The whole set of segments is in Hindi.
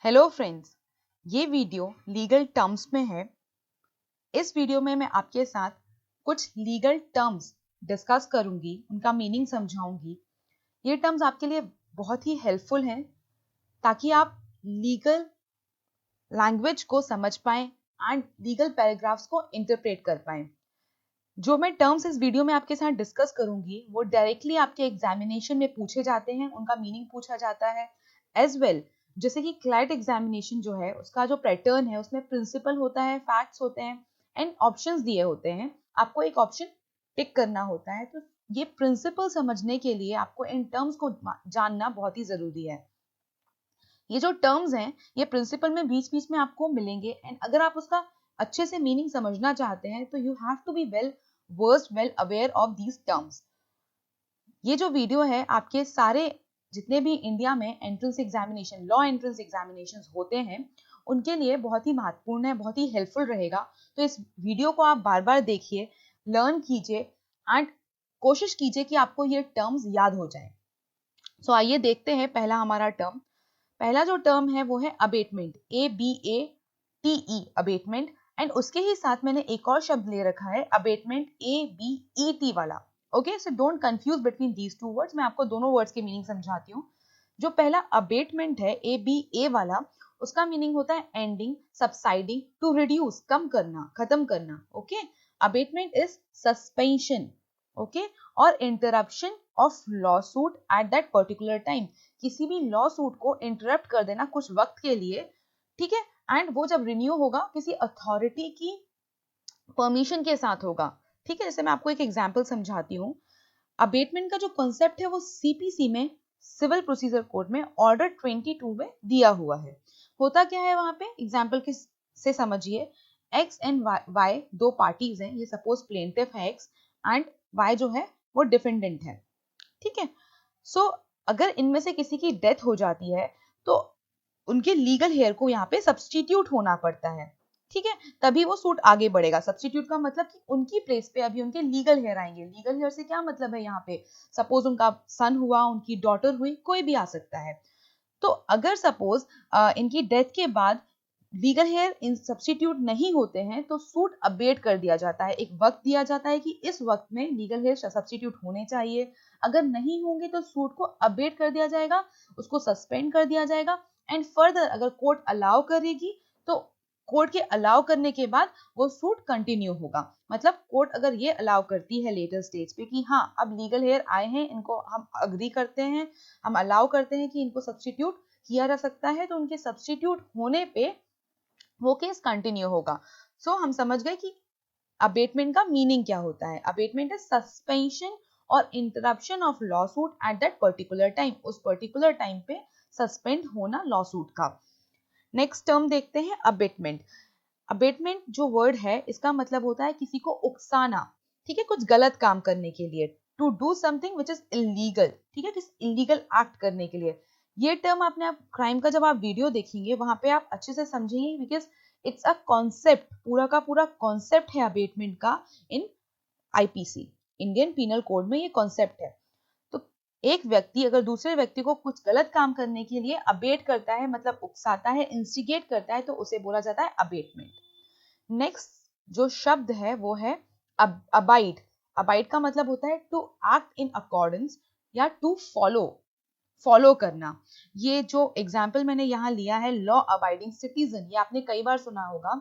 हेलो फ्रेंड्स, ये वीडियो लीगल टर्म्स में है। इस वीडियो में मैं आपके साथ कुछ लीगल टर्म्स डिस्कस करूंगी, उनका मीनिंग समझाऊंगी। ये टर्म्स आपके लिए बहुत ही हेल्पफुल हैं ताकि आप लीगल लैंग्वेज को समझ पाएं एंड लीगल पैराग्राफ्स को इंटरप्रेट कर पाएं। जो मैं टर्म्स इस वीडियो में आपके साथ डिस्कस करूंगी वो डायरेक्टली आपके एग्जामिनेशन में पूछे जाते हैं, उनका मीनिंग पूछा जाता है एज वेल। जैसे कि क्लैट एग्जामिनेशन जो है उसका जो पैटर्न है उसमें प्रिंसिपल होता है, फैक्ट्स होते हैं एंड ऑप्शंस दिए होते हैं। आपको एक ऑप्शन टिक करना होता है। तो ये प्रिंसिपल समझने के लिए आपको इन टर्म्स को जानना बहुत ही जरूरी है। ये जो टर्म्स हैं ये प्रिंसिपल में बीच बीच में आपको मिलेंगे एंड अगर आप उसका अच्छे से मीनिंग समझना चाहते हैं तो you have to be well aware of these terms. ये जो वीडियो है आपके सारे जितने भी इंडिया में entrance examination, law entrance examination होते हैं उनके लिए बहुत ही महत्वपूर्ण है, बहुत ही हेल्पफुल रहेगा। तो इस वीडियो को आप बार बार देखिए, लर्न कीजिए एंड कोशिश कीजिए कि आपको ये टर्म्स याद हो जाए। सो आइए देखते हैं पहला हमारा टर्म। पहला जो टर्म है वो है अबेटमेंट, ABATE अबेटमेंट। एंड उसके ही साथ मैंने एक और शब्द ले रखा है अबेटमेंट ABET वाला। Okay, so don't confuse between these two words. मैं आपको दोनों वर्ड्स के मीनिंग समझाती हूँ। जो पहला अबेटमेंट है ABA वाला, उसका मीनिंग होता है एंडिंग, सबसाइडिंग, टू रिड्यूस, कम करना, खत्म करना। Okay, abatement is suspension, okay, और interruption of law suit at that particular time. किसी भी लॉ सूट को इंटरप्ट कर देना कुछ वक्त के लिए, ठीक है। एंड वो जब रिन्यू होगा किसी अथॉरिटी की परमिशन के साथ होगा, ठीक है। जैसे मैं आपको एक एग्जांपल समझाती हूँ। अबेटमेंट का जो कॉन्सेप्ट है वो CPC में, सिविल प्रोसीजर कोड में ऑर्डर 22 में दिया हुआ है। होता क्या है वहां पे, एग्जांपल के से समझिए। X एंड Y दो पार्टीज हैं। ये सपोज प्लेंटिफ है X एंड Y जो है वो डिफेंडेंट है, ठीक है। सो अगर इनमें से किसी की डेथ हो जाती है तो उनके लीगल हेयर को यहाँ पे सब्सटीट्यूट होना पड़ता है, ठीक है। तभी वो सूट आगे बढ़ेगा। सब्सटीट्यूट का मतलब कि उनकी प्लेस पे अभी उनके लीगल हेयर आएंगे। लीगल हेयर से क्या मतलब है, यहाँ पे सपोज उनका सन हुआ, उनकी डॉटर हुई, कोई भी आ सकता है। तो अगर सपोज इनकी डेथ के बाद लीगल हेयर इन सब्सटीट्यूट नहीं होते हैं तो सूट अबेट कर दिया जाता है। एक वक्त दिया जाता है कि इस वक्त में लीगल हेयर सब्सटीट्यूट होने चाहिए। अगर नहीं होंगे तो सूट को अबेट कर दिया जाएगा, उसको सस्पेंड कर दिया जाएगा। एंड फर्दर अगर कोर्ट अलाउ करेगी तो कोर्ट के अलाउ करने के बाद वो सूट कंटिन्यू होगा। मतलब कोर्ट अगर ये अलाउ करती है लेटर स्टेज पे कि हाँ अब लीगल हेयर आए हैं, इनको हम अग्री करते हैं, हम अलाउ करते हैं कि इनको सब्सटीट्यूट किया जा सकता है, तो उनके सब्सटीट्यूट होने पे वो केस कंटिन्यू होगा। सो हम समझ गए कि अबेटमेंट का मीनिंग क्या होता है। अबेटमेंट इज सस्पेंशन और interruption of law suit at that particular time. उस पर्टिकुलर टाइम पे सस्पेंड होना लॉ सूट का। नेक्स्ट टर्म देखते हैं अबेटमेंट। अबेटमेंट जो वर्ड है इसका मतलब होता है किसी को उकसाना, ठीक है, कुछ गलत काम करने के लिए। To do something which is illegal, ठीक है, किसी इलीगल एक्ट करने के लिए। ये टर्म आपने आप क्राइम का जब आप वीडियो देखेंगे वहां पे आप अच्छे से समझेंगे बिकॉज इट्स अ कॉन्सेप्ट, पूरा का पूरा कॉन्सेप्ट है अबेटमेंट का इन IPC, इंडियन पीनल कोड में ये कॉन्सेप्ट है। तो एक व्यक्ति अगर दूसरे व्यक्ति को कुछ गलत काम करने के लिए अबेट करता है, मतलब उकसाता है, इंस्टिगेट करता है, तो उसे बोला जाता है अबेटमेंट। नेक्स्ट जो शब्द है वो है अबाइड। अबाइड का मतलब होता है टू एक्ट इन अकॉर्डेंस या टू फॉलो करना। ये जो एग्जाम्पल मैंने यहाँ लिया है लॉ अबाइडिंग सिटीजन, ये आपने कई बार सुना होगा।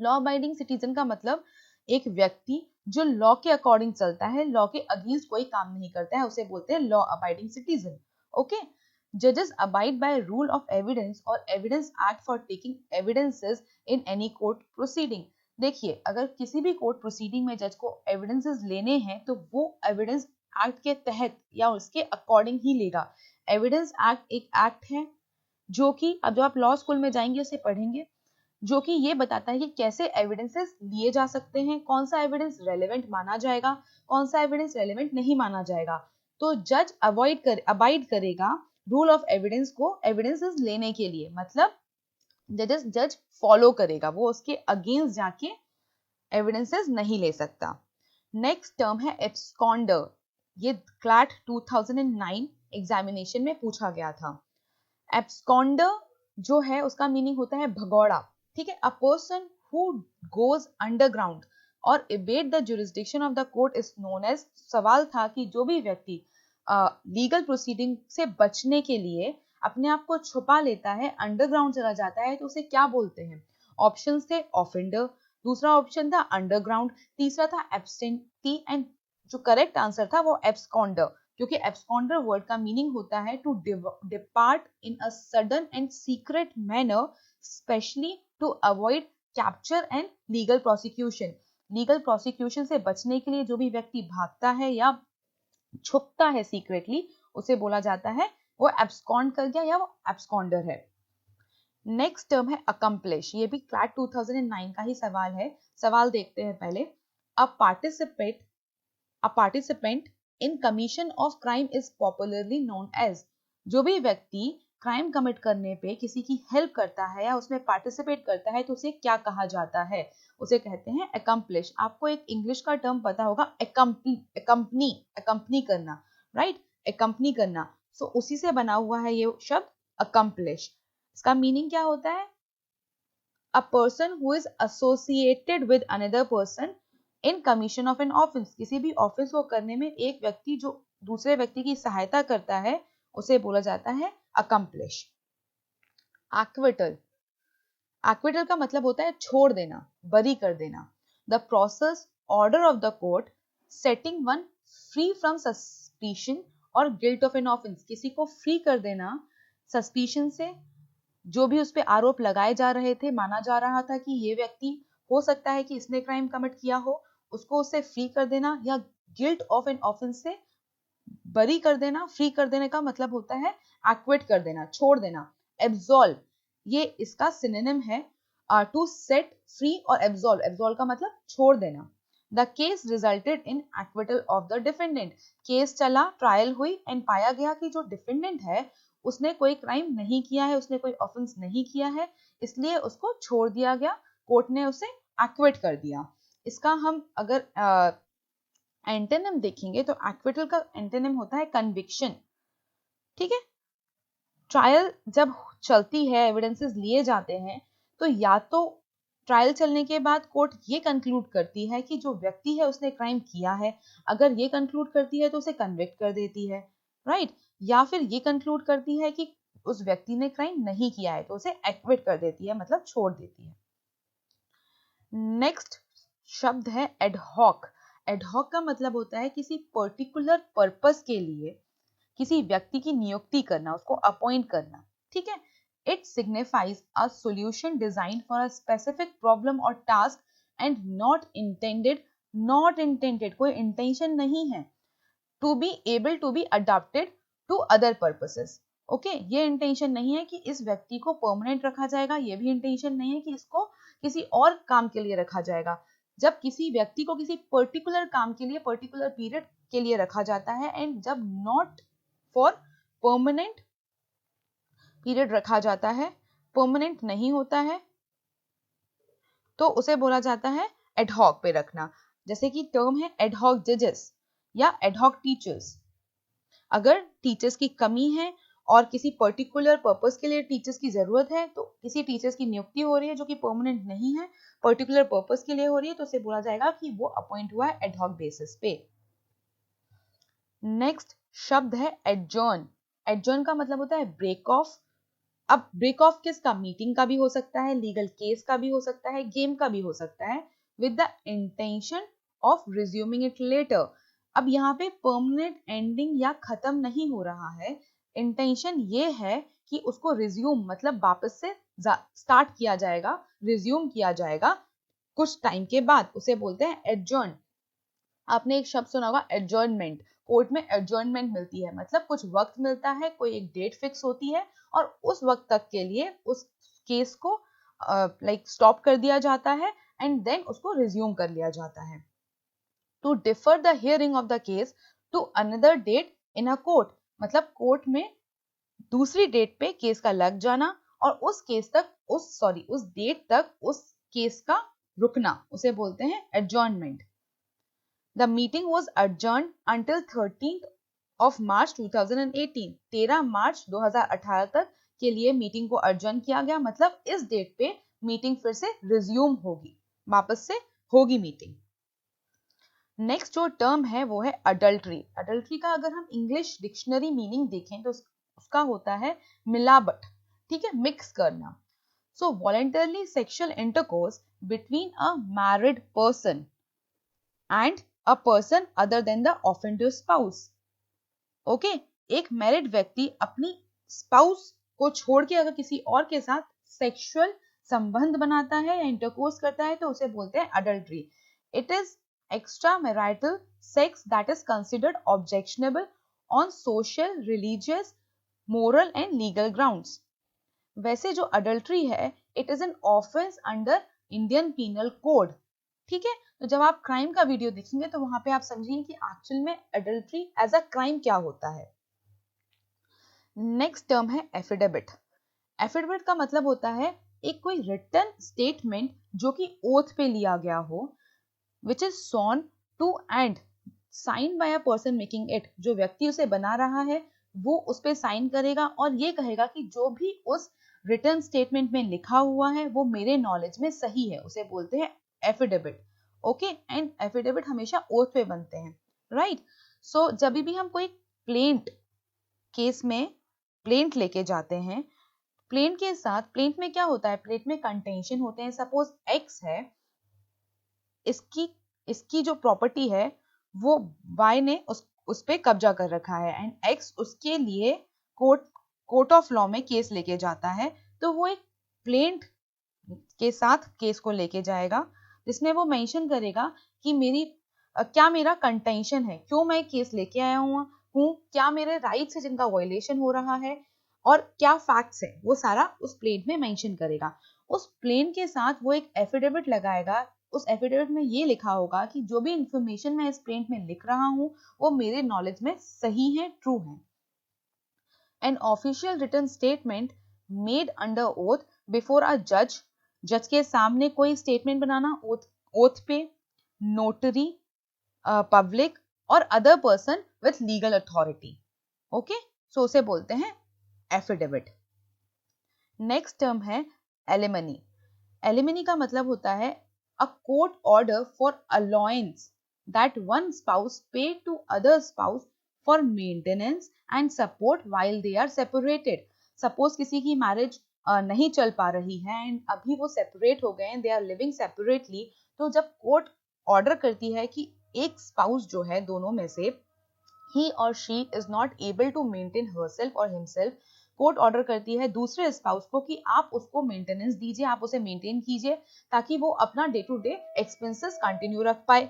लॉ अबाइडिंग सिटीजन का मतलब एक व्यक्ति जो लॉ के अकॉर्डिंग चलता है, लॉ के अगेंस्ट कोई काम नहीं करता है, उसे बोलते हैं लॉ अबाइडिंग सिटीजन। ओके, जजेस abide by rule of evidence और evidence act for taking evidences in any court proceeding. देखिए अगर किसी भी कोर्ट प्रोसीडिंग में जज को एविडेंसेस लेने हैं तो वो एविडेंस एक्ट के तहत या उसके अकॉर्डिंग ही लेगा। एविडेंस एक्ट एक एक्ट है जो कि अब जब आप लॉ स्कूल में जाएंगे उसे पढ़ेंगे, जो कि ये बताता है कि कैसे एविडेंसेस लिए जा सकते हैं, कौन सा एविडेंस रेलेवेंट माना जाएगा, कौन सा एविडेंस रेलेवेंट नहीं माना जाएगा। तो जज अबाइड करेगा रूल ऑफ एविडेंस को एविडेंसेस लेने के लिए, मतलब जज फॉलो करेगा, वो उसके अगेंस्ट जाके एविडेंसेस नहीं ले सकता। नेक्स्ट टर्म है एब्सकॉन्डर। ये क्लैट 2009 एग्जामिनेशन में पूछा गया था। एब्सकॉन्डर जो है उसका मीनिंग होता है भगौड़ा, ठीक है। A person who goes underground और evade the jurisdiction of the court is known as. सवाल था कि जो भी व्यक्ति लीगल प्रोसीडिंग से बचने के लिए अपने आप को छुपा लेता है, अंडरग्राउंड चला जाता है, तो उसे क्या बोलते हैं। ऑप्शन थे ऑफेंडर, दूसरा ऑप्शन था अंडरग्राउंड, तीसरा था एब्सटेंटी एंड जो करेक्ट आंसर था वो एब्सकॉन्डर, क्योंकि एब्सकॉन्डर वर्ड का मीनिंग होता है to depart in a sudden and secret manner, specially to avoid capture and legal prosecution. Legal prosecution से बचने के लिए जो भी व्यक्ति भागता है या छुपता है सीक्रेटली, उसे बोला जाता है वो एब्सकॉन्ड कर गया या वो एब्सकॉन्डर है। नेक्स्ट टर्म है अकम्प्लिश, ये भी क्लैट 2009 का ही सवाल है। सवाल देखते हैं पहले। A participant in commission of crime is popularly known as. जो भी व्यक्ति क्राइम कमिट करने पे किसी की हेल्प करता है या उसमें पार्टिसिपेट करता है तो उसे क्या कहा जाता है, उसे कहते हैं अकम्प्लिश। आपको एक इंग्लिश का टर्म पता होगा, अकम्पनी करना, राइट, अकम्पनी करना। सो उसी से बना हुआ है ये शब्द अकम्प्लिश। इसका मीनिंग क्या होता है, a person who is associated with another person in commission of an offence. किसी भी ऑफेंस को करने में एक व्यक्ति जो दूसरे व्यक्ति की सहायता करता है उसे बोला जाता है अकम्प्लिश। एक्विटल, एक्विटल का मतलब होता है छोड़ देना, बरी कर देना। The process order of the court setting one free from suspicion और गिल्ट ऑफ एन ऑफेंस। किसी को फ्री कर देना सस्पिशन से, जो भी उस पे आरोप लगाए जा रहे थे, माना जा रहा था कि ये व्यक्ति हो सकता है कि इसने क्राइम कमिट किया हो, उसको उससे फ्री कर देना, या गिल्ट ऑफ एन ऑफेंस से बरी कर देना। फ्री कर देने का मतलब होता है एक्विट कर देना, छोड़ देना। एब्सॉल्व, ये इसका सिनोनिम है टू सेट फ्री और एब्सॉल्व। एब्सॉल्व का मतलब छोड़ देना। The case resulted in acquittal of the defendant. Case चला, ट्रायल हुई एंड पाया गया कि जो डिफेंडेंट है उसने कोई क्राइम नहीं किया है, उसने कोई ऑफेंस नहीं किया है, इसलिए उसको छोड़ दिया गया, कोर्ट ने उसे एक्विट कर दिया। इसका हम अगर एंटोनिम देखेंगे तो एक्विटल का एंटोनिम होता है कन्विक्शन, ठीक है। ट्रायल जब चलती है, एविडेंसेस लिए जाते हैं, तो या तो ट्रायल चलने के बाद कोर्ट ये कंक्लूड करती है कि जो व्यक्ति है उसने क्राइम किया है, अगर ये कंक्लूड करती है तो उसे कन्विक्ट कर देती है, राइट, या फिर ये कंक्लूड करती है कि उस व्यक्ति ने क्राइम नहीं किया है तो उसे एक्विट कर देती है, मतलब छोड़ देती है। नेक्स्ट शब्द है एडहॉक। एडहॉक का मतलब होता है किसी पर्टिकुलर पर्पस के लिए किसी व्यक्ति की नियुक्ति करना, उसको अपॉइंट करना, ठीक है। It signifies a solution design for a specific problem और टास्क एंड नॉट इंटेंडेड, कोई इंटेंशन नहीं है, to be able to be adopted to other purposes. Okay, ये इंटेंशन नहीं है कि इस व्यक्ति को परमानेंट रखा जाएगा, ये भी इंटेंशन नहीं है कि इसको किसी और काम के लिए रखा जाएगा। जब किसी व्यक्ति को किसी पर्टिकुलर काम के लिए, पर्टिकुलर पीरियड के लिए रखा जाता है, एंड जब नॉट फॉर परमानेंट पीरियड रखा जाता है, परमानेंट नहीं होता है, तो उसे बोला जाता है एडहॉक पे रखना। जैसे कि टर्म है एडहॉक जजेस या एडहॉक टीचर्स। अगर टीचर्स की कमी है और किसी पर्टिकुलर पर्पस के लिए टीचर्स की जरूरत है, तो किसी टीचर्स की नियुक्ति हो रही है जो कि परमानेंट नहीं है, पर्टिकुलर पर्पस के लिए हो रही है, तो उसे बोला जाएगा कि वो अपॉइंट हुआ है एडहॉक बेसिस पे। नेक्स्ट शब्द है एडजर्न। एडजर्न का मतलब होता है ब्रेक ऑफ। अब ब्रेक ऑफ किसका, मीटिंग का भी हो सकता है, लीगल केस का भी हो सकता है, गेम का भी हो सकता है, with the intention of resuming it later. अब यहाँ पे परमानेंट एंडिंग या खत्म नहीं हो रहा है, इंटेंशन ये है कि उसको रिज्यूम मतलब वापस से स्टार्ट किया जाएगा, रिज्यूम किया जाएगा कुछ टाइम के बाद, उसे बोलते हैं एडजर्न। आपने एक शब्द सुना होगा एडजर्नमेंट। कोर्ट में एडजर्नमेंट मिलती है, मतलब कुछ वक्त मिलता है, कोई एक डेट फिक्स होती है और उस वक्त तक के लिए उस केस को स्टॉप कर दिया जाता है एंड देन उसको रिज्यूम कर लिया जाता है। To defer the hearing of the case to another date in a court, मतलब कोर्ट में दूसरी डेट पे केस का लग जाना और उस केस तक उस डेट तक उस केस का रुकना, उसे बोलते हैं adjournment. The meeting was adjourned until 13th of March 2018. 13 मार्च 2018 तक के लिए मीटिंग को अर्जन किया गया, मतलब इस डेट पे मीटिंग फिर से रिज्यूम होगी, वापस से होगी मीटिंग। नेक्स्ट जो टर्म है वो है अडल्ट्री। अडल्ट्री का अगर हम इंग्लिश डिक्शनरी मीनिंग देखें तो उसका होता है मिलावट, ठीक है, मिक्स करना। So voluntarily sexual intercourse between a married person and a person other than the offender spouse. Okay, एक मैरिड व्यक्ति अपनी स्पाउस को छोड़ के अगर किसी और के साथ सेक्सुअल संबंध बनाता है या इंटरकोर्स करता है तो उसे बोलते हैं adultery. It is extramarital sex that is considered objectionable on social, religious, moral and legal grounds. वैसे जो adultery है it is an offense under Indian Penal Code, ठीक है। तो जब आप क्राइम का वीडियो देखेंगे तो वहां पे आप समझेंगे कि एक्चुअल में adultery एज अ क्राइम क्या होता है। नेक्स्ट टर्म है एफिडेविट। एफिडेविट का मतलब होता है एक कोई रिटन स्टेटमेंट जो कि ओथ पे लिया गया हो, which is sworn to and signed by a person making it। जो व्यक्ति उसे बना रहा है वो उस पे साइन करेगा और ये कहेगा कि जो भी उस रिटन स्टेटमेंट में लिखा हुआ है वो मेरे नॉलेज में सही है, उसे बोलते हैं एफिडेविट। ओके, एंड एफिडेविट हमेशा ओथ पे बनते हैं, राइट। सो जब भी हम कोई प्लेंट केस में प्लेंट लेके जाते हैं, प्लेंट के साथ प्लेंट में क्या होता है, प्लेंट में कंटेंशन होते हैं। सपोज एक्स है, इसकी जो प्रॉपर्टी है वो वाई ने उस पे कब्जा कर रखा है एंड एक्स उसके लिए कोर्ट ऑफ लॉ में केस लेके जाता है। तो वो एक प्लेंट के साथ केस को लेके जाएगा जिसमें वो मेंशन करेगा कि क्या मेरा कंटेंशन है, क्यों मैं केस लेके आया हूँ, क्या मेरे राइट्स है जिनका वायलेशन हो रहा है और क्या फैक्ट्स है, वो सारा उस प्लेंट में मेंशन करेगा। उस प्लेंट के साथ वो एक एफिडेविट लगाएगा। उस एफिडेविट में ये लिखा होगा कि जो भी इंफॉर्मेशन मैं इस प्लेंट में लिख रहा हूं वो मेरे नॉलेज में सही है, ट्रू है। An official written statement made under oath before a जज। जज के सामने कोई स्टेटमेंट बनाना ओथ पे, नोटरी, पब्लिक और other person with legal authority. Okay, सो उसे बोलते हैं एफिडेविट। नेक्स्ट टर्म है एलिमनी। एलिमनी का मतलब होता है a court order for allowance that one spouse pay to other spouse for maintenance and support while they are separated। Suppose किसी की मैरिज नहीं चल पा रही है एंड अभी वो सेपरेट हो गए हैं, दे आर लिविंग सेपरेटली, तो जब कोर्ट ऑर्डर करती है कि एक स्पाउस जो है दोनों में से he or she is not able to maintain herself or himself, court order करती है दूसरे स्पाउस को कि आप उसको मेंटेनेंस दीजिए, आप उसे मेंटेन कीजिए ताकि वो अपना day to day expenses continue रख पाए,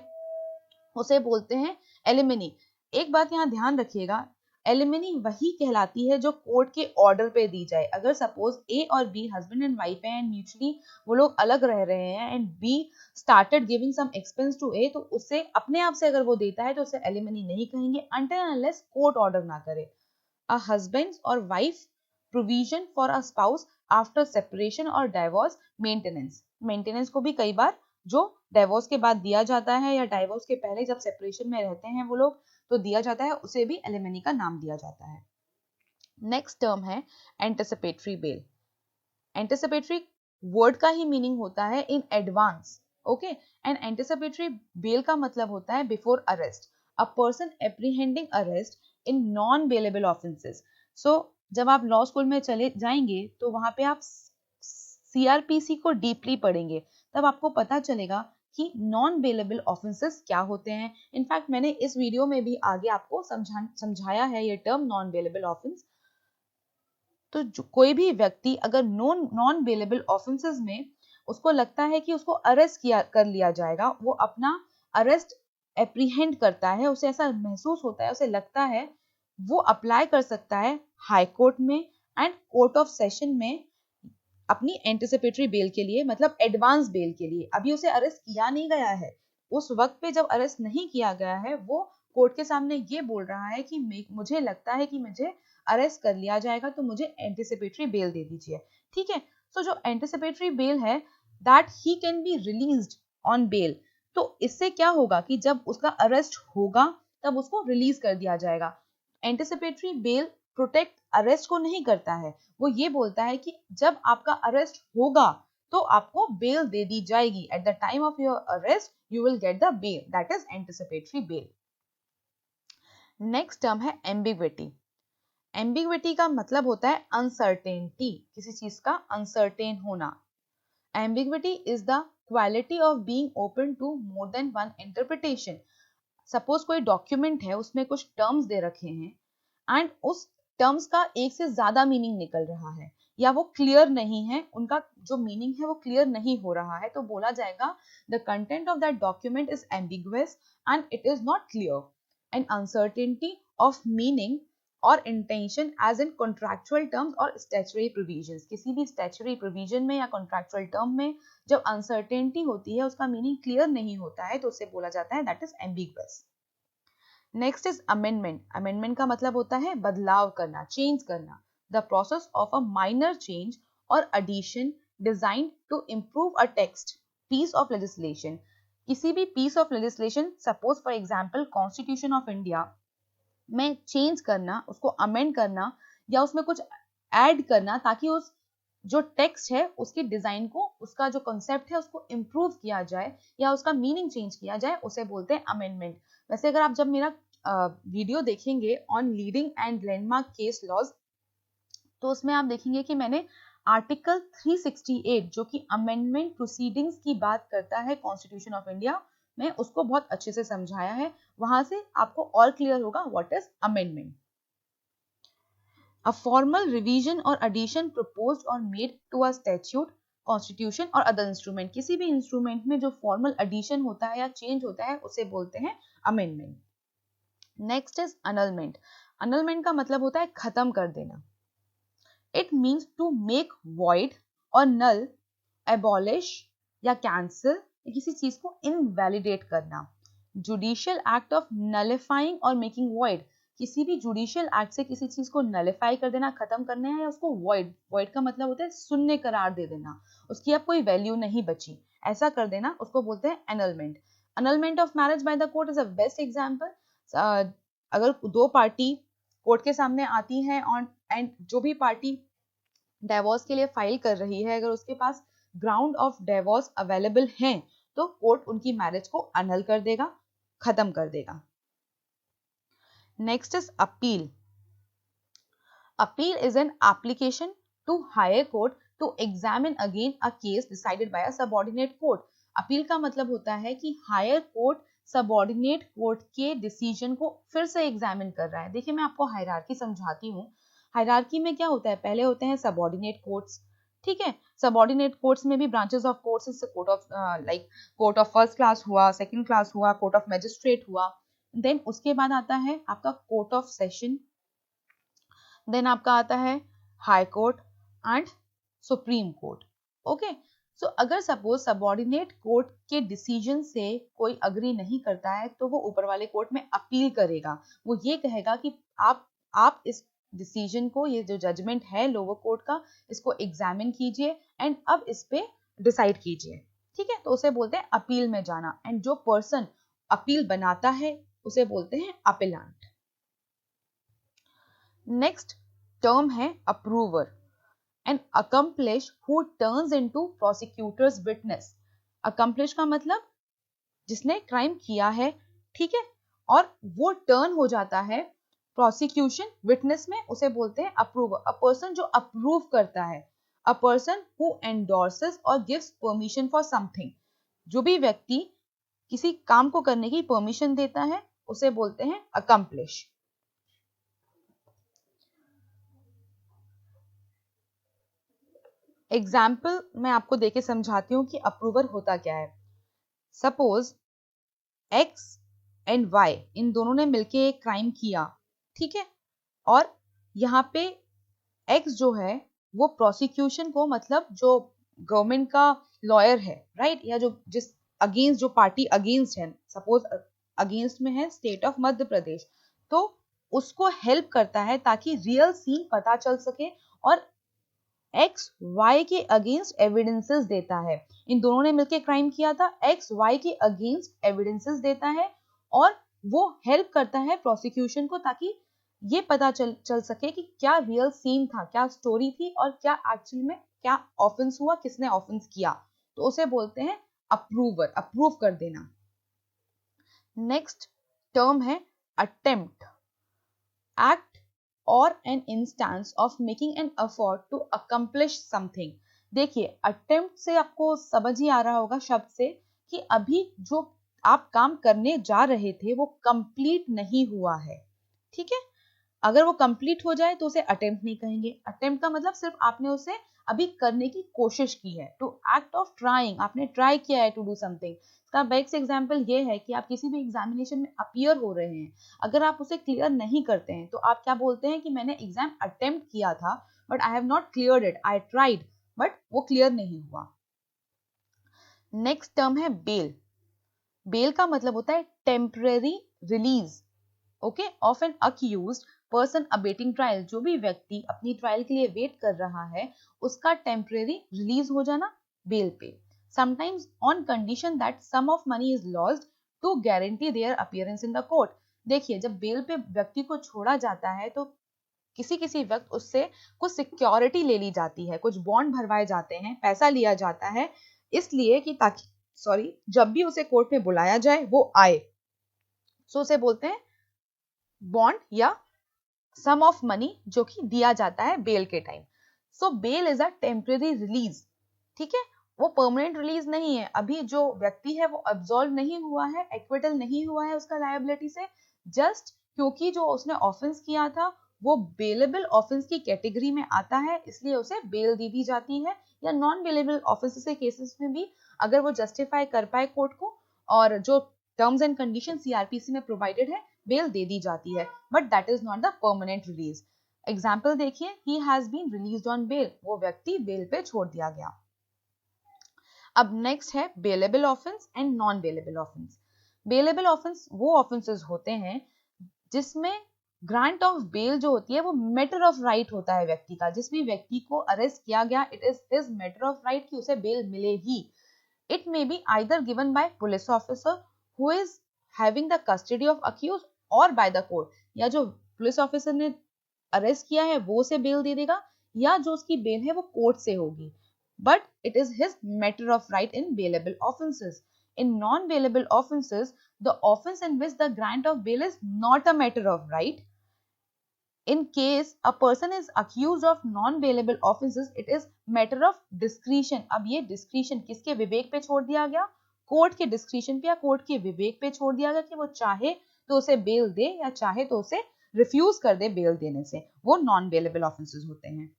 उसे बोलते हैं एलिमनी। एक बात यहाँ ध्यान रखिएगा, एलिमनी वही कहलाती है जो कोर्ट के ऑर्डर पे दी जाए। अगर सपोज ए और बी हस्बैंड एंड वाइफ है एंड म्यूचुअली वो लोग अलग रह रहे हैं and B started giving some expense to A, तो उससे अपने आप से अगर वो देता है तो उसे एलिमनी नहीं कहेंगे अनटिल अनलेस कोर्ट ऑर्डर ना करे। अ हस्बैंड और wife provision for a spouse after separation और डाइवोर्स मेंटेनेंस। मेंटेनेंस को भी कई बार जो डाइवोर्स के बाद दिया जाता है या डाइवोर्स के पहले जब सेपरेशन में रहते हैं वो लोग तो दिया जाता है, उसे भी एलिमनी का नाम दिया जाता है। नेक्स्ट टर्म है एंटिसिपेटरी बेल। एंटिसिपेटरी वर्ड का ही मीनिंग होता है in advance. Okay, and anticipatory bail का मतलब होता है before arrest, a person apprehending arrest in non bailable offences. So जब आप लॉ स्कूल में चले जाएंगे तो वहां पे आप सीआरपीसी को डीपली पढ़ेंगे, तब आपको पता चलेगा कि नॉन बेलेबल ऑफेंसेस क्या होते हैं। इनफैक्ट मैंने इस वीडियो में भी आगे आपको समझाया है ये टर्म नॉन बेलेबल ऑफेंस। तो कोई भी व्यक्ति अगर नॉन बेलेबल ऑफेंसेस में उसको लगता है कि उसको अरेस्ट कर लिया जाएगा, वो अपना अरेस्ट एप्रीहेंड करता है, उसे ऐसा महसूस होता है, उसे लगता है, वो अप्लाई कर सकता है हाई कोर्ट में एंड कोर्ट ऑफ सेशन में अपनी एंटिसिपेटरी बेल के लिए, मतलब एडवांस बेल के लिए। अभी उसे अरेस्ट किया नहीं गया है, उस वक्त पे जब अरेस्ट नहीं किया गया है वो कोर्ट के सामने ये बोल रहा है कि मुझे लगता है कि मुझे अरेस्ट कर लिया जाएगा तो मुझे एंटिसिपेटरी बेल दे दीजिए, ठीक है। तो जो एंटिसिपेटरी बेल है that he can be released on bail. तो इससे क्या होगा कि जब उसका अरेस्ट होगा तब उसको रिलीज कर दिया जाएगा। एंटिसिपेटरी बेल प्रोटेक्ट अरेस्ट को नहीं करता है, वो ये बोलता है कि जब आपका अरेस्ट होगा तो आपको बेल दे दी जाएगी। At the time of your arrest you will get the bail, that is anticipatory bail. Next term है एम्बिग्विटी। एम्बिग्विटी का मतलब होता है अनसर्टेनिटी, किसी चीज का अनसर्टेन होना। Ambiguity is the quality of being open to more than one interpretation. Suppose कोई डॉक्यूमेंट है, उसमें कुछ टर्म्स दे रखे हैं एंड उस टर्म्स का एक से ज्यादा मीनिंग निकल रहा है या वो क्लियर नहीं है, उनका जो मीनिंग है वो क्लियर नहीं हो रहा है, तो बोला जाएगा the content of that document is ambiguous and it is not clear. And uncertainty of meaning और intention as in contractual terms और स्टैच्यूटरी प्रोविजंस। किसी भी स्टैच्यूटरी प्रोविजन में या कॉन्ट्रैक्चुअल टर्म में जब अनसर्टेनिटी होती है, उसका मीनिंग क्लियर नहीं होता है, तो उसे बोला जाता है that is ambiguous. Next is amendment. Amendment का मतलब होता है बदलाव करना, चेंज करना। The process of a minor change और addition designed to improve a text piece of legislation. किसी भी piece of legislation, suppose for example constitution of India में चेंज करना, उसको अमेंड करना या उसमें कुछ ऐड करना ताकि उस जो टेक्स्ट है उसके डिजाइन को, उसका जो कॉन्सेप्ट है उसको इम्प्रूव किया जाए या उसका मीनिंग चेंज किया जाए, उसे बोलते हैं अमेंडमेंट। वैसे अगर आप जब मेरा वीडियो देखेंगे on leading and landmark case laws, तो उसमें आप देखेंगे कि मैंने आर्टिकल 368 जो कि अमेंडमेंट प्रोसीडिंग्स की बात करता है कॉन्स्टिट्यूशन ऑफ इंडिया में, उसको बहुत अच्छे से समझाया है। वहां से आपको और क्लियर होगा what is amendment. A formal revision or addition proposed or made to a statute, constitution और other instrument। किसी भी इंस्ट्रूमेंट में जो फॉर्मल एडिशन होता है या चेंज होता है उसे बोलते हैं amendment. Next is annulment। annulment का मतलब होता है खत्म कर देना। It means to make void और null, abolish या cancel, किसी चीज को invalidate करना। Judicial act of nullifying और making void। किसी भी जुडिशियल एक्ट से किसी चीज को नलिफाई कर देना, खत्म करना है, या उसको वॉइड, वॉइड का मतलब होता है शून्य करार दे देना, उसकी अब कोई वैल्यू नहीं बची, ऐसा कर देना, उसको बोलते हैं annulment. Annulment of marriage by the court is a best example. अगर दो पार्टी कोर्ट के सामने आती हैं और एंड जो भी पार्टी डिवोर्स के लिए फाइल कर रही है, अगर उसके पास ग्राउंड ऑफ डिवोर्स अवेलेबल हैं, तो कोर्ट उनकी मैरिज को अनल कर देगा, खत्म कर देगा। Next is appeal. Appeal is an application to higher court to examine again a case decided by a subordinate court. Appeal का मतलब होता है कि हायर कोर्ट सबऑर्डिनेट कोर्ट के डिसीजन को फिर से एग्जामिन कर रहा है। देखिए मैं आपको हायरार्की समझाती हूँ। हायरार्की में क्या होता है, पहले होते हैं सबऑर्डिनेट कोर्ट्स, ठीक है। सबऑर्डिनेट कोर्ट्स में भी branches of courts, court of like court of first class हुआ, सेकंड क्लास हुआ, कोर्ट ऑफ मैजिस्ट्रेट हुआ। देन उसके बाद आता है आपका कोर्ट ऑफ सेशन, देन आपका आता है high court and supreme court. Okay, so अगर सपोज सबऑर्डिनेट कोर्ट के डिसीजन से कोई अग्री नहीं करता है, तो वो ऊपर वाले कोर्ट में अपील करेगा। वो ये कहेगा कि आप इस डिसीजन को, ये जो जजमेंट है लोअर कोर्ट का, इसको एग्जामिन कीजिए एंड अब इस पे डिसाइड कीजिए, ठीक है। तो उसे बोलते हैं अपील में जाना। एंड जो पर्सन अपील बनाता है उसे बोलते हैं अपीलांट। नेक्स्ट टर्म है approver. An accomplice who turns into prosecutor's witness. Accomplice का मतलब जिसने क्राइम किया है, ठीक है, और वो टर्न हो जाता है प्रोसिक्यूशन विटनेस में, उसे बोलते हैं अप्रूवर। अ पर्सन जो अप्रूव करता है, अ पर्सन हु एंडोर्सेस और गिव्स परमिशन फॉर समथिंग। जो भी व्यक्ति किसी काम को करने की परमिशन देता है उसे बोलते हैं अकम्प्लिश। एग्जाम्पल मैं आपको देके समझाती हूँ कि अप्रूवर होता क्या है। सपोज एक्स एंड वाई इन दोनों ने मिलके एक क्राइम किया, ठीक है, और यहाँ पे एक्स जो है वो प्रोसिक्यूशन को, मतलब जो गवर्नमेंट का लॉयर है, राइट, या जो जिस अगेंस्ट, जो पार्टी अगेंस्ट है, सपोज अगेंस्ट में है स्टेट ऑफ मध्य प्रदेश, तो उसको हेल्प करता है ताकि रियल सीन पता चल सके, और एक्स वाई के अगेंस्ट एविडेंसेस देता है। इन दोनों ने मिलकर क्राइम किया था, एक्स वाई के अगेंस्ट एविडेंसेस देता है और वो हेल्प करता है प्रोसिक्यूशन को ताकि ये पता चल सके कि क्या रियल सीन था, क्या स्टोरी थी और क्या एक्चुअल में क्या ऑफेंस हुआ, किसने ऑफेंस किया, तो उसे बोलते हैं अप्रूवर, अप्रूव कर देना। नेक्स्ट टर्म है अटेम्प्ट, एक्ट और an instance of making an effort to accomplish something. देखिए अटेम्प्ट से आपको समझ ही आ रहा होगा शब्द से कि अभी जो आप काम करने जा रहे थे वो कंप्लीट नहीं हुआ है, ठीक है। अगर वो कंप्लीट हो जाए तो उसे अटेम्प्ट नहीं कहेंगे। अटेम्प्ट का मतलब सिर्फ आपने उसे अभी करने की कोशिश की है, टू एक्ट ऑफ ट्राइंग, आपने ट्राई किया है टू डू समथिंग। इसका बेस्ट एग्जांपल ये है कि आप किसी भी एग्जामिनेशन में अपीयर हो रहे हैं, अगर आप उसे क्लियर नहीं करते हैं तो आप क्या बोलते हैं कि मैंने एग्जाम अटेम्प्ट किया था but I have not cleared it, I tried but वो क्लियर नहीं हुआ। नेक्स्ट टर्म है बेल। बेल का मतलब होता है temporary release, okay, of an accused person awaiting trial. जो भी व्यक्ति अपनी ट्रायल के लिए वेट कर रहा है उसका टेम्परेरी रिलीज हो जाना बेल पे। Sometimes on condition that sum of money is lost to guarantee their appearance in the court. देखिए जब बेल पे व्यक्ति को छोड़ा जाता है तो किसी किसी वक्त उससे कुछ सिक्योरिटी ले ली जाती है, कुछ बॉन्ड भरवाए जाते हैं, पैसा लिया जाता है, इसलिए कि ताकि जब भी उसे कोर्ट में बुलाया जाए वो आए। सो उसे बोलते हैं बॉन्ड या सम ऑफ मनी जो कि दिया जाता है बेल के time. So bail is a temporary release, ठीक है, वो परमानेंट रिलीज नहीं है। अभी जो व्यक्ति है वो अब्सॉल्व नहीं हुआ है, एक्विटल नहीं हुआ है उसका लायबिलिटी से, जस्ट क्योंकि जो उसने ऑफेंस किया था वो बेलेबल ऑफेंस की कैटेगरी में आता है इसलिए उसे बेल दी दी जाती है। या नॉन बेलेबल ऑफेंस के केसेस में भी अगर वो जस्टिफाई कर पाए कोर्ट को और जो टर्म्स एंड कंडीशन सीआरपीसी में प्रोवाइडेड है बेल दे दी जाती है, but that is not the permanent release. Example देखिए, he has been released on bail, वो व्यक्ति बेल पे छोड़ दिया गया। अब नेक्स्ट है bailable offence and non bailable offence. Bailable offence वो ऑफेंसेस होते हैं जिसमें ग्रांट ऑफ बेल जो होती है वो मैटर ऑफ राइट होता है व्यक्ति का। जिस भी व्यक्ति को अरेस्ट किया गया it is his matter of right कि उसे बेल मिले ही। It may be either given by police officer who is having the custody of accuse और बाय द कोर्ट, या जो पुलिस ऑफिसर ने अरेस्ट किया है वो उसे बेल दे देगा या जो उसकी बेल है वो कोर्ट से होगी, but it is his matter of right in bailable offences. In non-bailable offenses, the offense in which the grant of bail is not a matter of right. In case a person is accused of non-bailable offenses, it is matter of discretion. अब ये discretion किसके विवेक पे छोड़ दिया गया? कोर्ट के डिस्क्रिशन पे या कोर्ट के विवेक पे छोड़ दिया गया कि वो चाहे तो उसे बेल दे या चाहे तो उसे रिफ्यूज कर दे बेल देने से। वो नॉन बेलेबल ऑफेंसेस होते हैं।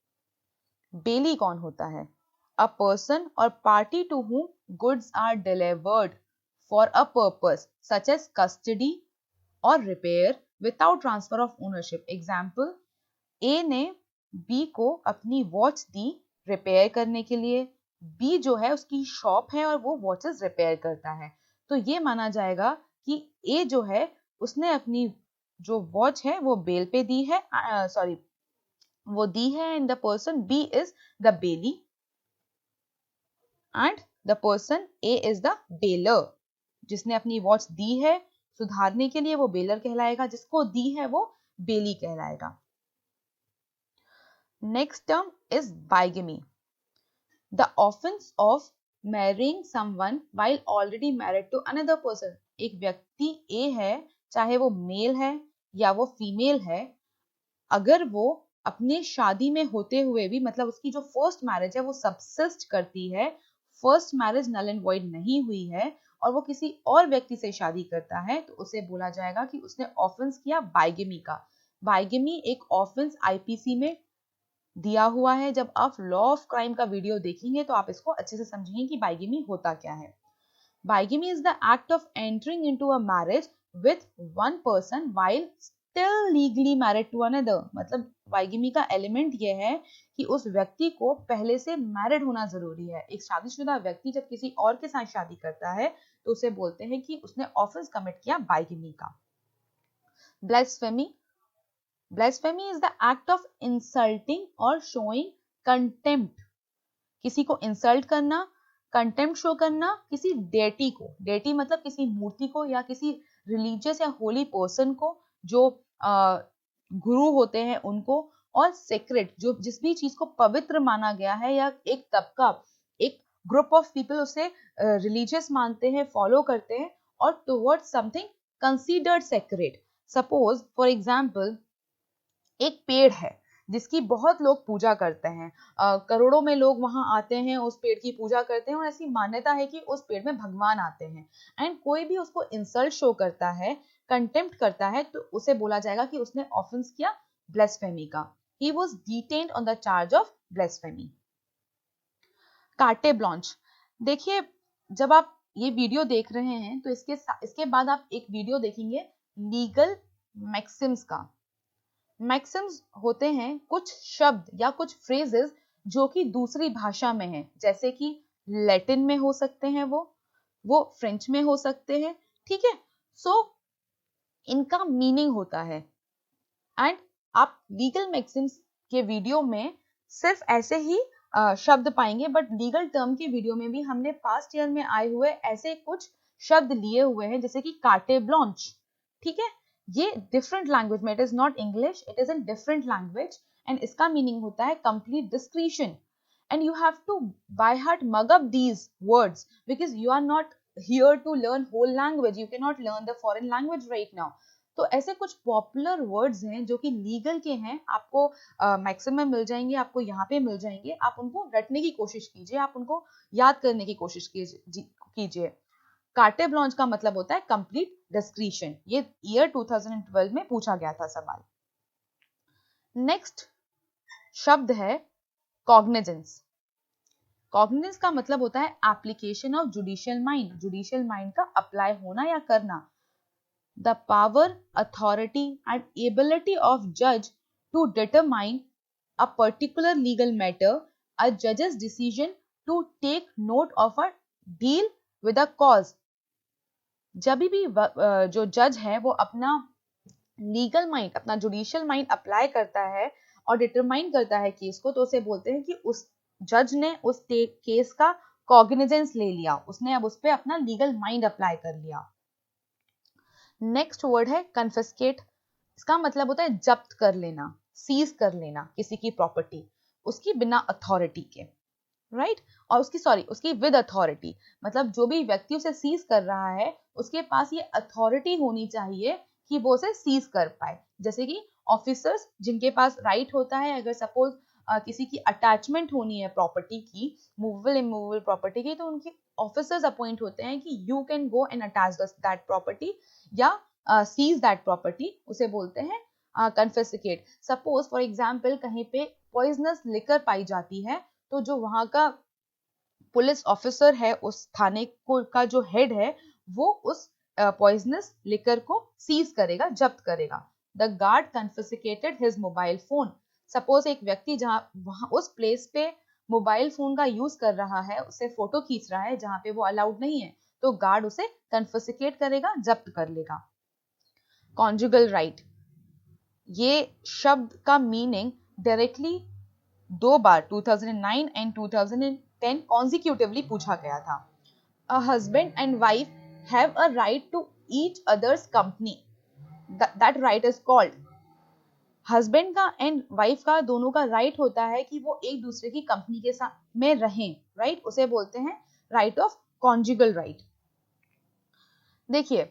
बेली कौन होता है? A person or party to whom goods are delivered for a purpose such as custody or repair without transfer of ownership. Example, A ने B को अपनी वॉच दी रिपेयर करने के लिए। B जो है उसकी शॉप है और वो वॉचेस रिपेयर करता है, तो ये माना जाएगा कि A जो है उसने अपनी जो वॉच है वो बेल पे दी है, वो दी है, and the person B is the bailey and the person A is the bailor. जिसने अपनी वॉच दी है सुधारने के लिए वो बेलर कहलाएगा, जिसको दी है वो बेली कहलाएगा। Next term is bigamy, the offence of marrying someone while already married to another person. एक व्यक्ति ए है, चाहे वो मेल है या वो फीमेल है, अगर वो अपने शादी में होते हुए भी, मतलब उसकी जो फर्स्ट मैरिज है वो सबसिस्ट करती है, first marriage null and void नहीं हुई है और वो किसी और व्यक्ति से शादी करता है, तो उसे बोला जाएगा कि उसने ऑफेंस किया बाइगेमी का। बाइगेमी एक ऑफेंस आईपीसी में दिया हुआ है। जब आप लॉ ऑफ क्राइम का वीडियो देखेंगे तो आप इसको अच्छे से समझेंगे कि बाइगेमी होता क्या है। Bigamy is the act of entering into a marriage with one person while still legally married to another. मतलब बाइगेमी का एलिमेंट यह है कि उस व्यक्ति को पहले से मैरिड होना जरूरी है। एक शादीशुदा व्यक्ति जब किसी और के साथ शादी करता है तो उसे बोलते हैं कि उसने ऑफेंस कमिट किया बाइगेमी का। Blasphemy, blasphemy is the act of insulting और शोइंग कंटेम्प्ट। किसी को इंसल्ट करना, कंटेम्प्ट शो करना किसी डेटी को, डेटी मतलब किसी मूर्ति को या किसी रिलीजियस या होली पर्सन को जो गुरु होते हैं उनको, और सेक्रेट जो जिस भी चीज को पवित्र माना गया है, या एक तबका, एक ग्रुप ऑफ पीपल उसे रिलीजियस मानते हैं, फॉलो करते हैं, और towards something considered sacred. Suppose for example एक पेड़ है जिसकी बहुत लोग पूजा करते हैं, करोड़ों में लोग वहां आते हैं, उस पेड़ की पूजा करते हैं, और ऐसी मान्यता है कि उस पेड़ में भगवान आते हैं। एंड कोई भी उसको इंसल्ट शो करता है, कंटेम्प्ट करता है, तो उसे बोला जाएगा कि उसने ऑफेंस किया ब्लेस्फेमी का। He was detained on the charge of blasphemy. Carte blanche, देखिए जब आप ये वीडियो देख रहे हैं तो इसके बाद आप एक वीडियो देखेंगे लीगल मैक्सिम्स का। मैक्सिम्स होते हैं कुछ शब्द या कुछ फ्रेजेस जो कि दूसरी भाषा में हैं, जैसे कि लैटिन में हो सकते हैं, वो फ्रेंच में हो सकते हैं, ठीक है। सो इनका मीनिंग होता है, एंड आप लीगल मैक्सिम्स के वीडियो में सिर्फ ऐसे ही शब्द पाएंगे, बट लीगल टर्म के वीडियो में भी हमने पास्ट ईयर में आए हुए ऐसे कुछ शब्द लिए हुए हैं, जैसे कि कार्टे ब्लांच, ठीक है। ये डिफरेंट लैंग्वेज में, it is not English, it is in different language, and इसका मीनिंग होता है complete discretion. And you have to by heart mug up these words because you are not here to learn whole language, you cannot learn the foreign language right now। तो ऐसे कुछ पॉपुलर वर्ड्स हैं जो कि लीगल के हैं, आपको मैक्सिमम मिल जाएंगे, आपको यहाँ पे मिल जाएंगे, आप उनको रटने की कोशिश कीजिए, आप उनको याद करने की कोशिश कीजिए। कार्टे ब्लांच का मतलब होता है कंप्लीट डिस्क्रीशन। ये ईयर 2012 में पूछा गया था सवाल। नेक्स्ट शब्द है कॉग्निजेंस। कॉग्निजेंस का मतलब होता है application of judicial mind, judicial mind का अप्लाई होना या करना। The power, authority and ability of judge to determine a particular legal matter, a judge's decision to take note of a deal with a cause। जब भी जो जज है वो अपना लीगल माइंड, अपना जुडिशियल माइंड अप्लाई करता है और डिटरमाइन करता है केस को, तो उसे बोलते हैं कि उस जज ने उस केस का कॉग्निजेंस ले लिया, उसने अब उस पर अपना लीगल माइंड अप्लाई कर लिया। नेक्स्ट वर्ड है कन्फिस्केट। इसका मतलब होता है जब्त कर लेना, सीज कर लेना किसी की प्रॉपर्टी, उसकी बिना अथॉरिटी के, राइट। और उसकी विद अथॉरिटी, मतलब जो भी व्यक्ति उसे सीज कर रहा है उसके पास ये अथॉरिटी होनी चाहिए कि वो उसे सीज कर पाए। जैसे कि ऑफिसर्स जिनके पास राइट होता है, अगर सपोज किसी की अटैचमेंट होनी है प्रॉपर्टी की, मूवेबल इमूवेबल प्रॉपर्टी की, तो उनके ऑफिसर्स अपॉइंट होते हैं कि you can go and attach that property या सीज दैट प्रॉपर्टी, उसे बोलते हैं कन्फिस्केट। सपोज फॉर एग्जांपल कहीं पे पॉइजनस लिकर पाई जाती है, तो जो वहां का पुलिस ऑफिसर है, उस थाने को का जो हेड है, वो उस पॉइजनस लिकर को सीज करेगा, जब्त करेगा। The guard confiscated his mobile phone. Suppose एक व्यक्ति जहां वहां उस प्लेस पे मोबाइल फोन का यूज कर रहा है, उसे फोटो खींच रहा है जहां पे वो अलाउड नहीं है, तो गार्ड उसे कन्फिस्केट करेगा, जब्त कर लेगा। कॉन्जुगल राइट, ये शब्द का मीनिंग डायरेक्टली 2 बार 2009 एंड 2010 कॉन्जिक्यूटिवली पूछा गया था। A husband and wife have a right to each other's company, that right is called. Husband का एंड वाइफ का दोनों का राइट होता है कि वो एक दूसरे की कंपनी के साथ में रहें, राइट, उसे बोलते हैं राइट ऑफ कॉन्जुगल राइट। देखिए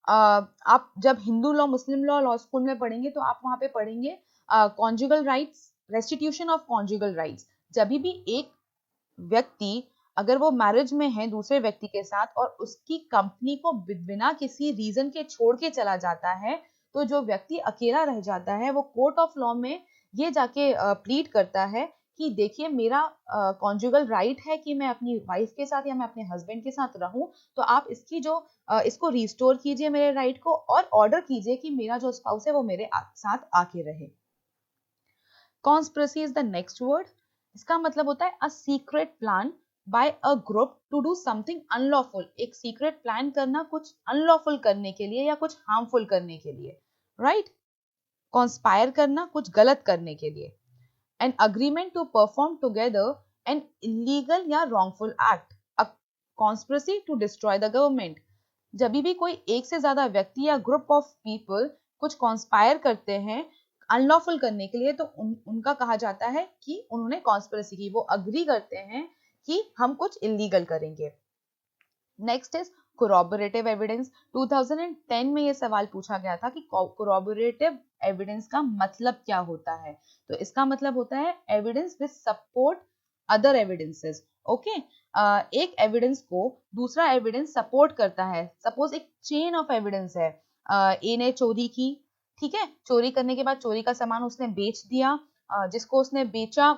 आप जब हिंदू लॉ, मुस्लिम लॉ स्कूल में पढ़ेंगे तो आप वहां पे पढ़ेंगे conjugal rights, restitution of conjugal rights. जब भी एक व्यक्ति अगर वो मैरिज में है दूसरे व्यक्ति के साथ और उसकी कंपनी को बिना किसी रीजन के छोड़ के चला जाता है, तो जो व्यक्ति अकेला रह जाता है वो कोर्ट ऑफ लॉ में ये जाके प्लीड करता है कि देखिए मेरा कॉन्जुगल राइट है कि मैं अपनी वाइफ के साथ या मैं अपने हस्बैंड के साथ रहूं, तो आप इसकी जो इसको रिस्टोर कीजिए मेरे राइट को, और ऑर्डर कीजिए कि मेरा जो स्पाउस है वो मेरे साथ आके रहे। Conspiracy is the next word. इसका मतलब होता है a secret plan by a group to do something unlawful. एक सीक्रेट प्लान करना कुछ अनलॉफुल करने के लिए या कुछ हार्मफुल करने के लिए, राइट। कॉन्स्पायर करना कुछ गलत करने के लिए। An agreement to perform together an illegal या wrongful act, a conspiracy to destroy the government। जब भी कोई एक से ज्यादा व्यक्ति या ग्रुप ऑफ पीपल कुछ कॉन्स्पायर करते हैं अनलॉफुल करने के लिए, तो उनका कहा जाता है कि उन्होंने कॉन्स्पिरेसी की, वो अग्री करते हैं कि हम कुछ इलीगल करेंगे। Next is कोरॉबोरेटिव evidence. 2010 में ये सवाल पूछा गया था कि कोरॉबोरेटिव एविडेंस का मतलब क्या होता है। तो इसका मतलब होता है एविडेंस विच सपोर्ट अदर एविडेंसेस। ओके, एक एविडेंस को दूसरा एविडेंस सपोर्ट करता है। सपोज एक चेन ऑफ एविडेंस है, ए ने चोरी की, ठीक है, चोरी करने के बाद चोरी का सामान उसने बेच दिया, जिसको उसने बेचा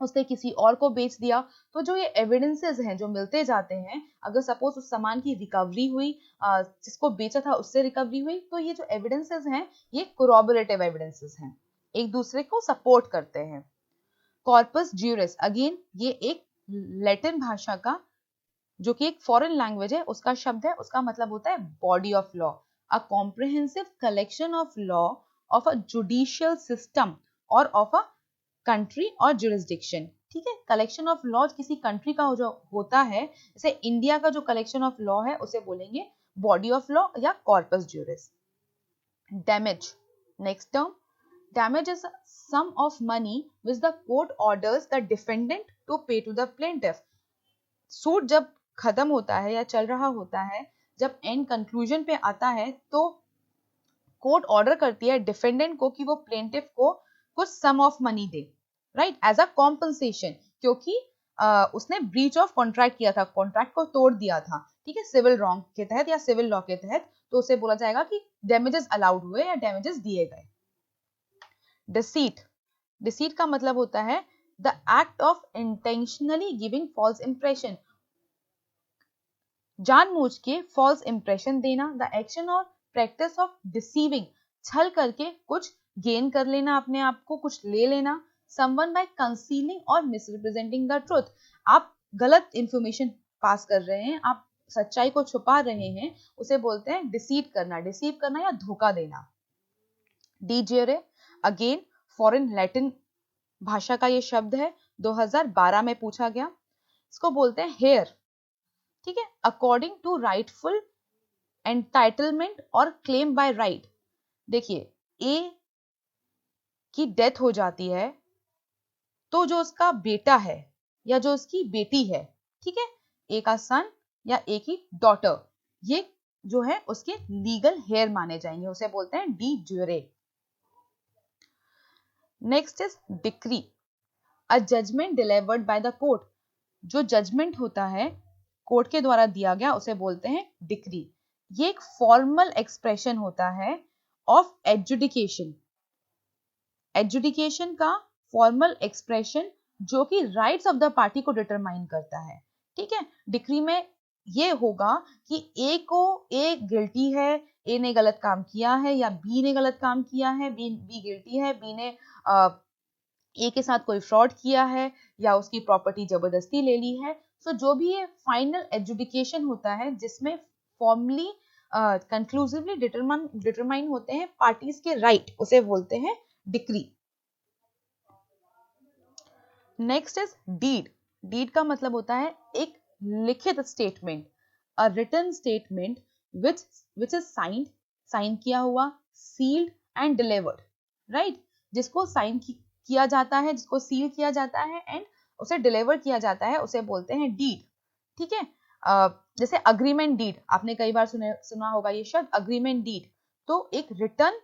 उसने किसी और को बेच दिया। तो जो ये एविडेंसेस हैं जो मिलते जाते हैं, अगर सपोज उस सामान की रिकवरी हुई, जिसको बेचा था उससे रिकवरी हुई, तो ये जो एविडेंसेस हैं ये कोरॉबोरेटिव एविडेंसेस हैं, एक दूसरे को सपोर्ट करते हैं। कॉर्पस ज्यूरिस, अगेन ये एक लैटिन भाषा का, जो कि एक फॉरेन लैंग्वेज है, उसका शब्द है, उसका मतलब होता है body of law, a comprehensive collection of law of a judicial system और ऑफ अ कंट्री और जुरिस्डिक्शन। ठीक है, कलेक्शन ऑफ लॉ किसी कंट्री का जो होता है, जैसे इंडिया का जो कलेक्शन ऑफ लॉ है उसे बोलेंगे बॉडी ऑफ लॉ या corpus juris. Damage, next term, damage is sum of money which the court orders the defendant to pay to the plaintiff. Suit जब खत्म होता है या चल रहा होता है, जब एंड कंक्लूजन पे आता है, तो कोर्ट ऑर्डर करती है डिफेंडेंट को कि वो प्लेंटिफ को कुछ सम ऑफ मनी दे, राइट, एज अ कॉम्पनसेशन, क्योंकि उसने ब्रीच ऑफ कॉन्ट्रैक्ट किया था, कॉन्ट्रैक्ट को तोड़ दिया था, ठीक है, सिविल रॉन्ग के तहत या सिविल लॉ के तहत, तो उसे बोला जाएगा कि डैमेजेस अलाउड हुए या डैमेजेस दिए गए। डिसीट, डिसीट का मतलब होता है the act of intentionally giving false impression, जानबूझ के फॉल्स इंप्रेशन देना, द एक्शन और प्रैक्टिस ऑफ डिसीविंग, छल करके कुछ गेन कर लेना, अपने आप को कुछ ले लेना, समवन बाय कंसीलिंग और मिसरिप्रेजेंटिंग द ट्रुथ, आप गलत इंफॉर्मेशन पास कर रहे हैं, आप सच्चाई को छुपा रहे हैं, उसे बोलते हैं डिसीट करना, डिसीव करना या धोखा देना। डीजेरे, अगेन फॉरेन लैटिन भाषा का ये शब्द है, 2012 में पूछा गया, इसको बोलते हैं हेयर, ठीक है, अकॉर्डिंग टू राइटफुल एंटाइटलमेंट और क्लेम बाय राइट। देखिए, ए की डेथ हो जाती है, तो जो उसका बेटा है या जो उसकी बेटी है, ठीक है, ए का सन या ए की डॉटर, ये जो है उसके लीगल हेयर माने जाएंगे, उसे बोलते हैं de jure. Next is decree, a judgement delivered by the court, जो जजमेंट होता है कोर्ट के द्वारा दिया गया उसे बोलते हैं डिक्री। ये एक फॉर्मल एक्सप्रेशन होता है ऑफ एडजुडिकेशन, एडजुडिकेशन का फॉर्मल एक्सप्रेशन जो कि राइट्स ऑफ द पार्टी को डिटरमाइन करता है, ठीक है। डिक्री में ये होगा कि ए को, ए गिल्टी है, ए ने गलत काम किया है, या बी ने गलत काम किया है, बी गिल्टी है, बी ने ए के साथ कोई फ्रॉड किया है या उसकी प्रॉपर्टी जबरदस्ती ले ली है। सो जो भी ये फाइनल एडजुडिकेशन होता है जिसमें फॉर्मली कंक्लूसिवली डिटरमाइन होते हैं पार्टीज के राइट, उसे बोलते हैं decree. Next is deed, deed का मतलब होता है एक लिखित statement, a written statement which is signed, sign किया हुआ, सील्ड एंड डिलीवर्ड, राइट, जिसको साइन किया जाता है, जिसको सील किया जाता है एंड उसे डिलीवर किया जाता है, उसे बोलते हैं डीड, ठीक है। जैसे अग्रीमेंट डीड, आपने कई बार सुना होगा ये शब्द अग्रीमेंट डीड, तो एक written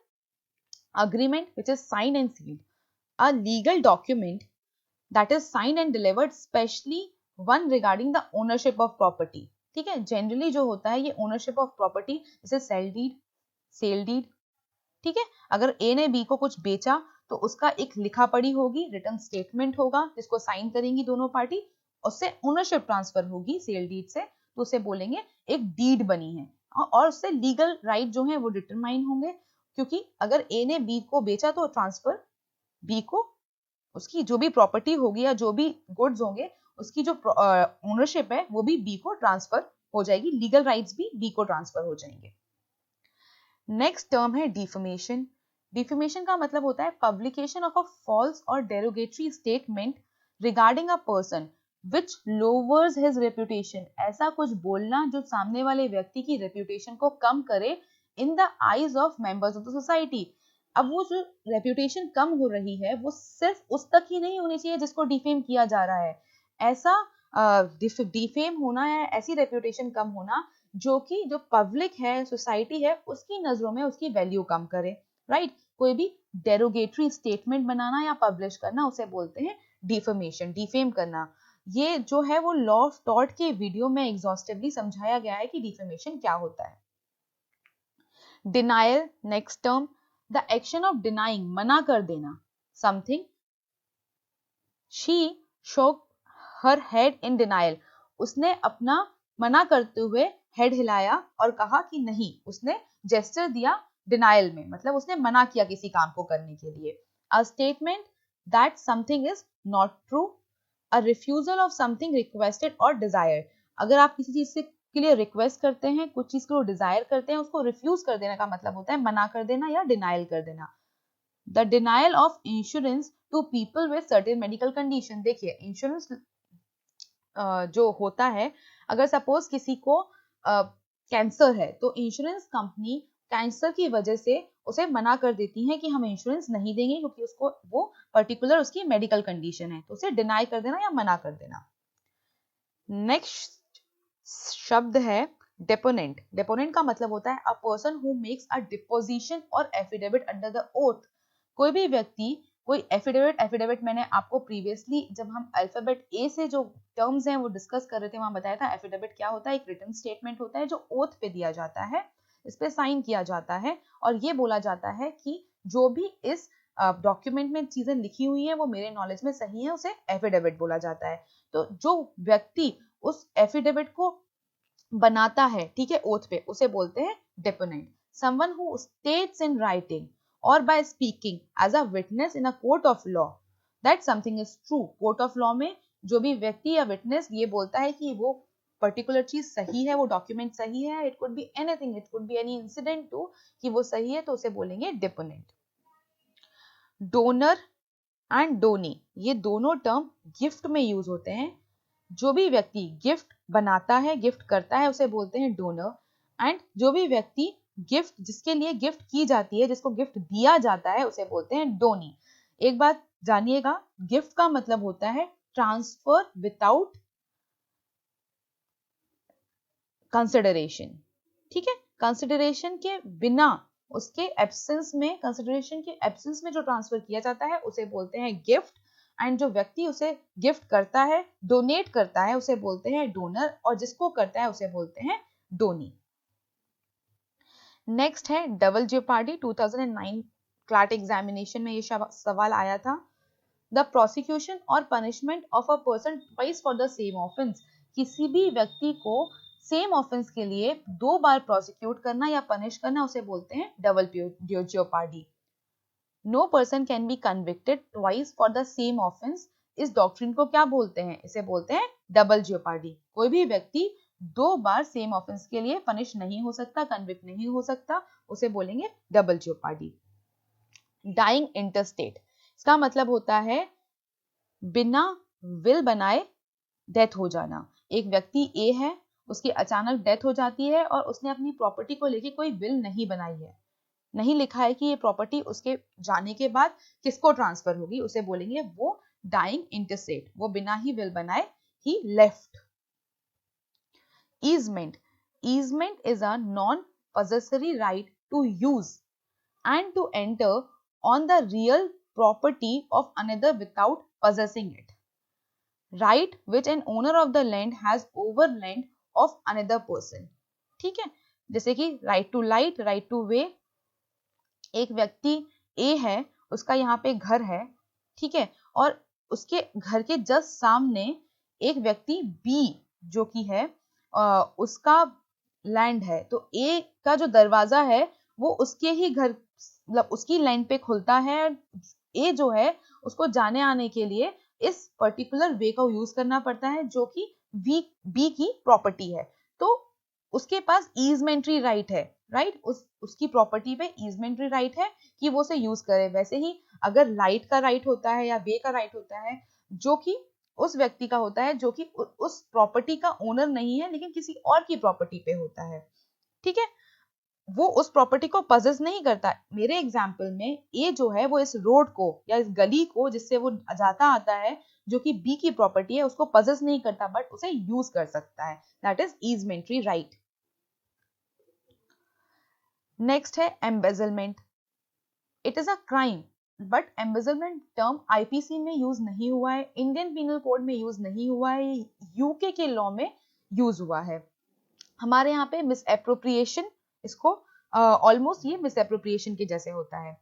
agreement which is signed and sealed, a legal document that is signed and delivered, especially one regarding the ownership of property, ठीक है। जनरली जो होता है ये ओनरशिप ऑफ प्रॉपर्टी, जैसे सेल डीड, सेल डीड, ठीक है। अगर ए ने बी को कुछ बेचा तो उसका एक लिखा पढ़ी होगी, रिटन स्टेटमेंट होगा जिसको साइन करेंगी दोनों पार्टी, उससे ओनरशिप ट्रांसफर होगी सेल डीड से, तो उसे बोलेंगे एक डीड बनी है, और उससे लीगल राइट जो है वो डिटरमाइन होंगे, क्योंकि अगर ए ने बी को बेचा तो ट्रांसफर बी को, उसकी जो भी प्रॉपर्टी होगी या जो भी गुड्स होंगे उसकी जो ओनरशिप है वो भी बी को ट्रांसफर हो जाएगी, लीगल राइट्स भी बी को ट्रांसफर हो जाएंगे। नेक्स्ट टर्म है डिफेमेशन। डिफेमेशन का मतलब होता है पब्लिकेशन ऑफ अ फॉल्स और derogatory statement regarding a person which louvers his reputation, ऐसा कुछ बोलना जो सामने वाले व्यक्ति की रेप्यूटेशन को कम करे in the eyes of members of the society. अब वो जो रेप्यूटेशन कम हो रही है वो सिर्फ उस तक ही नहीं होनी चाहिए जिसको डिफेम किया जा रहा है, ऐसा डिफेम होना है, ऐसी रेप्यूटेशन कम होना जो कि जो पब्लिक है, सोसाइटी है, उसकी नजरों में उसकी वैल्यू कम करे, राइट। कोई भी डेरोगेटरी स्टेटमेंट बनाना या पब्लिश करना उसे बोलते हैं डिफेमेशन, डिफेम करना। ये जो है वो लॉ ऑफ टॉर्ट के वीडियो में एग्जॉस्टिवली समझाया गया है कि डिफेमेशन क्या होता है। Denial, next term, the action of denying, मना कर देना समथिंग। शी शोक हर हेड इन डिनायल, उसने अपना मना करते हुए हेड हिलाया और कहा कि नहीं, उसने जेस्चर दिया डिनायल में, मतलब उसने मना किया किसी काम को करने के लिए। A statement that something is not true, a refusal of something requested और डिजायर्ड, अगर आप किसी चीज से के लिए रिक्वेस्ट करते हैं, कुछ चीज को डिजायर करते हैं, उसको रिफ्यूज कर देने का मतलब होता है मना कर देना या डिनायल कर देना। The denial of insurance to people with certain medical condition, देखिए इंश्योरेंस जो होता है, अगर सपोज किसी को कैंसर है तो इंश्योरेंस कंपनी कैंसर की वजह से उसे मना कर देती है कि हम इंश्योरेंस नहीं देंगे क्योंकि उसको वो पर्टिकुलर उसकी मेडिकल कंडीशन है, तो उसे डिनाई कर देना या मना कर देना। नेक्स्ट शब्द है डेपोनेंट। डेपोनेंट का मतलब होता है a person who makes a deposition और एफिडेविट अंडर द ओथ, कोई भी व्यक्ति कोई एफिडेविट मैंने आपको प्रीवियसली जब हम अल्फाबेट ए से जो टर्म्स हैं वो डिस्कस कर रहे थे वहां बताया था एफिडेविट क्या होता है, एक रिटन स्टेटमेंट होता है जो ओथ पे दिया जाता है, इस पे साइन किया जाता है और ये बोला जाता है कि जो भी इस डॉक्यूमेंट में चीजें लिखी हुई हैं वो मेरे नॉलेज में सही है, उसे एफिडेविट बोला जाता है। तो जो व्यक्ति उस एफिडेविट को बनाता है, ठीक है, ओथ पे, उसे बोलते हैं deponent. Someone who states in writing or by speaking as a witness in a court of law that something is true, court of law में जो भी व्यक्ति या विटनेस ये बोलता है कि वो पर्टिकुलर चीज सही है, वो डॉक्यूमेंट सही है, it could be anything, it could be any incident to, कि वो सही है, तो उसे बोलेंगे डेपोनेंट। डोनर एंड डोनी, ये दोनों टर्म गिफ्ट में यूज होते हैं। जो भी व्यक्ति गिफ्ट बनाता है, गिफ्ट करता है, उसे बोलते हैं डोनर, एंड जो भी व्यक्ति गिफ्ट, जिसके लिए गिफ्ट की जाती है, जिसको गिफ्ट दिया जाता है, उसे बोलते हैं डोनी। एक बात जानिएगा, गिफ्ट का मतलब होता है ट्रांसफर विदाउट कंसिडरेशन, ठीक है, कंसिडरेशन के बिना, उसके एब्सेंस में, कंसिडरेशन के एब्सेंस में जो ट्रांसफर किया जाता है उसे बोलते हैं गिफ्ट, एंड जो व्यक्ति उसे गिफ्ट करता है, डोनेट करता है, उसे बोलते हैं डोनर, और जिसको करता है उसे बोलते हैं डोनी। नेक्स्ट है डबल जेपार्डी। 2009 क्लैट एग्जामिनेशन में ये सवाल आया था। द प्रोसिक्यूशन और punishment of a person twice for the same offence, किसी भी व्यक्ति को सेम ऑफेंस के लिए 2 बार प्रोसिक्यूट करना या पनिश करना, उसे बोलते हैं double jeopardy. No person can be convicted twice for the same offence, इस डॉक्ट्रिन को क्या बोलते हैं, इसे बोलते हैं डबल जेपार्डी। कोई भी व्यक्ति 2 बार सेम ऑफेंस के लिए पनिश नहीं हो सकता, कन्विक्ट नहीं हो सकता, उसे बोलेंगे डबल जेपार्डी। डाइंग इंटरस्टेट, इसका मतलब होता है बिना विल बनाए डेथ हो जाना। एक व्यक्ति ए है, उसकी अचानक डेथ हो जाती है और उसने अपनी प्रॉपर्टी को लेके कोई विल नहीं बनाई है, नहीं लिखा है कि ये प्रॉपर्टी उसके जाने के बाद किसको ट्रांसफर होगी, उसे बोलेंगे वो डाइंग इंटरस्टेट, वो बिना ही विल बनाए ही left. Easement. Easement is a non-possessory right to use and to enter on the real property of another without possessing it. Right which an owner of the land has over land of another person. ठीक है, जैसे कि right to light, right to way। एक व्यक्ति A है, उसका यहाँ पे घर है, ठीक है, और उसके घर के जस्ट सामने एक व्यक्ति B जो कि है उसका लैंड है, तो ए का जो दरवाजा है वो उसके ही घर, मतलब उसकी लैंड पे खुलता है। ए जो है उसको जाने आने के लिए इस पर्टिकुलर वे का यूज करना पड़ता है जो कि बी की प्रॉपर्टी है, तो उसके पास ईजमेंट्री राइट है, राइट, उसकी प्रॉपर्टी पे ईजमेंट्री राइट है कि वो उसे यूज करे। वैसे ही अगर लाइट का राइट होता है या वे का राइट होता है जो कि उस व्यक्ति का होता है जो कि उस प्रॉपर्टी का ओनर नहीं है लेकिन किसी और की प्रॉपर्टी पे होता है, ठीक है। वो उस प्रॉपर्टी को पजेस नहीं करता। मेरे एग्जाम्पल में ए जो है वो इस रोड को या इस गली को जिससे वो जाता आता है, जो कि बी की प्रॉपर्टी है, उसको पजेस नहीं करता, बट उसे यूज कर सकता है। That is easementary right. Next है embezzlement. It is a crime, but embezzlement term IPC में यूज नहीं हुआ है, इंडियन पीनल कोड में यूज नहीं हुआ है, यूके के लॉ में यूज हुआ है। हमारे यहाँ पे मिस एप्रोप्रिएशन, इसको ऑलमोस्ट ये मिस एप्रोप्रिएशन के जैसे होता है।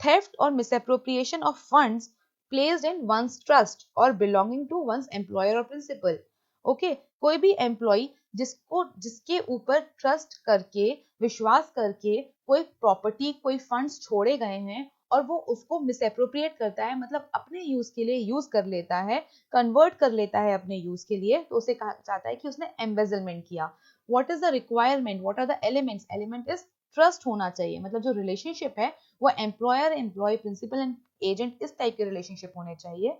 थेफ्ट और misappropriation of funds placed in one's trust और बिलोंगिंग टू वंस एम्प्लॉयर और प्रिंसिपल। ओके, कोई भी एम्प्लॉय जिसके ऊपर ट्रस्ट करके, विश्वास करके कोई प्रॉपर्टी, कोई फंड्स छोड़े गए हैं और वो उसको मिसएप्रोप्रिएट करता है, मतलब अपने यूज के लिए यूज कर लेता है, कन्वर्ट कर लेता है अपने यूज के लिए, तो उसे कहा जाता है कि उसने एम्बेजलमेंट किया। What is the requirement, what are the elements? Element is trust होना चाहिए, मतलब जो रिलेशनशिप है वो employer, employee, principal and agent, इस टाइप के रिलेशनशिप होने चाहिए।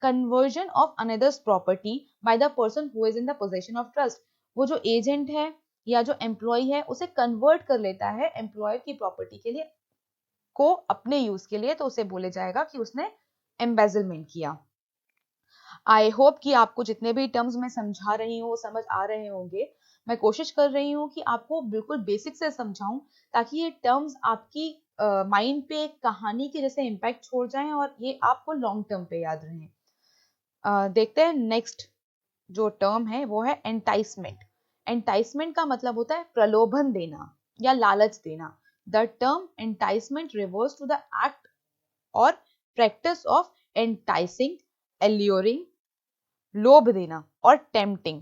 Conversion of another's property by the person who is in the possession of trust. वो जो एजेंट है या जो एम्प्लॉय है उसे कन्वर्ट कर लेता है एम्प्लॉयर की प्रॉपर्टी के लिए, को अपने यूज के लिए, तो उसे बोले जाएगा कि उसने एम्बेजलमेंट किया। आई होप कि आपको जितने भी टर्म्स मैं समझा रही हूँ वो समझ आ रहे होंगे। मैं कोशिश कर रही हूँ कि आपको बिल्कुल बेसिक से समझाऊं, ताकि ये टर्म्स आपकी माइंड पे एक कहानी के जैसे इम्पैक्ट छोड़ जाएं और ये आपको लॉन्ग टर्म पे याद रहें। देखते हैं नेक्स्ट जो टर्म है वो है एंटाइसमेंट। एंटाइसमेंट का मतलब होता है प्रलोभन देना या लालच देना। The term enticement refers to the act और प्रैक्टिस ऑफ एंटाइसिंग, alluring, लोभ देना और tempting.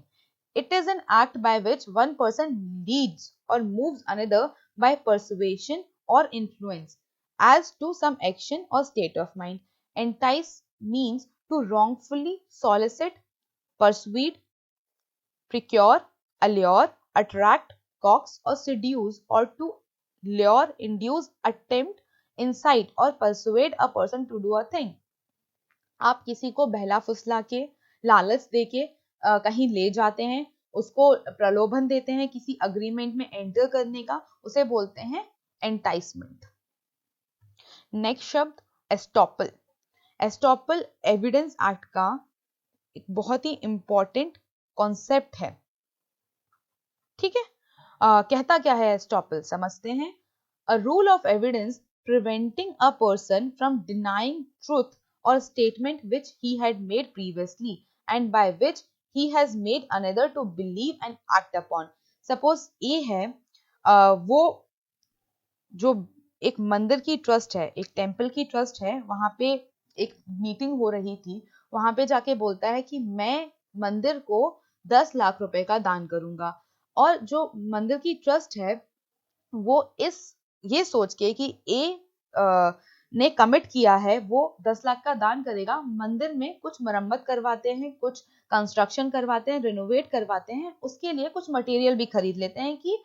It is an act by which one person leads or moves another by persuasion or influence as to some action or state of mind. Entice means to wrongfully solicit, persuade, procure, allure, attract, coax or seduce, or to lure, induce, attempt, incite or persuade a person to do a thing. आप किसी को बहला फुसला के, लालच दे के कहीं ले जाते हैं, उसको प्रलोभन देते हैं किसी अग्रीमेंट में एंटर करने का, उसे बोलते हैं एंटाइसमेंट। नेक्स्ट शब्द एस्टॉपल। एस्टॉपल एविडेंस एक्ट का एक बहुत ही इंपॉर्टेंट कॉन्सेप्ट है। ठीक है, कहता क्या है एस्टॉपल, समझते हैं। A rule of evidence preventing a person from denying truth or statement which he had made previously and by which he has made another to believe and act upon. Suppose A है, वो जो एक मंदिर की ट्रस्ट है, एक टेम्पल की ट्रस्ट है, वहां पे एक मीटिंग हो रही थी, वहां पे जाके बोलता है कि मैं मंदिर को 10 लाख रुपए का दान करूंगा। और जो मंदिर की ट्रस्ट है वो ये सोच के कि ए ने कमिट किया है, वो 10 लाख का दान करेगा, मंदिर में कुछ मरम्मत करवाते हैं, कुछ कंस्ट्रक्शन करवाते हैं, रिनोवेट करवाते हैं, उसके लिए कुछ मटेरियल भी खरीद लेते हैं कि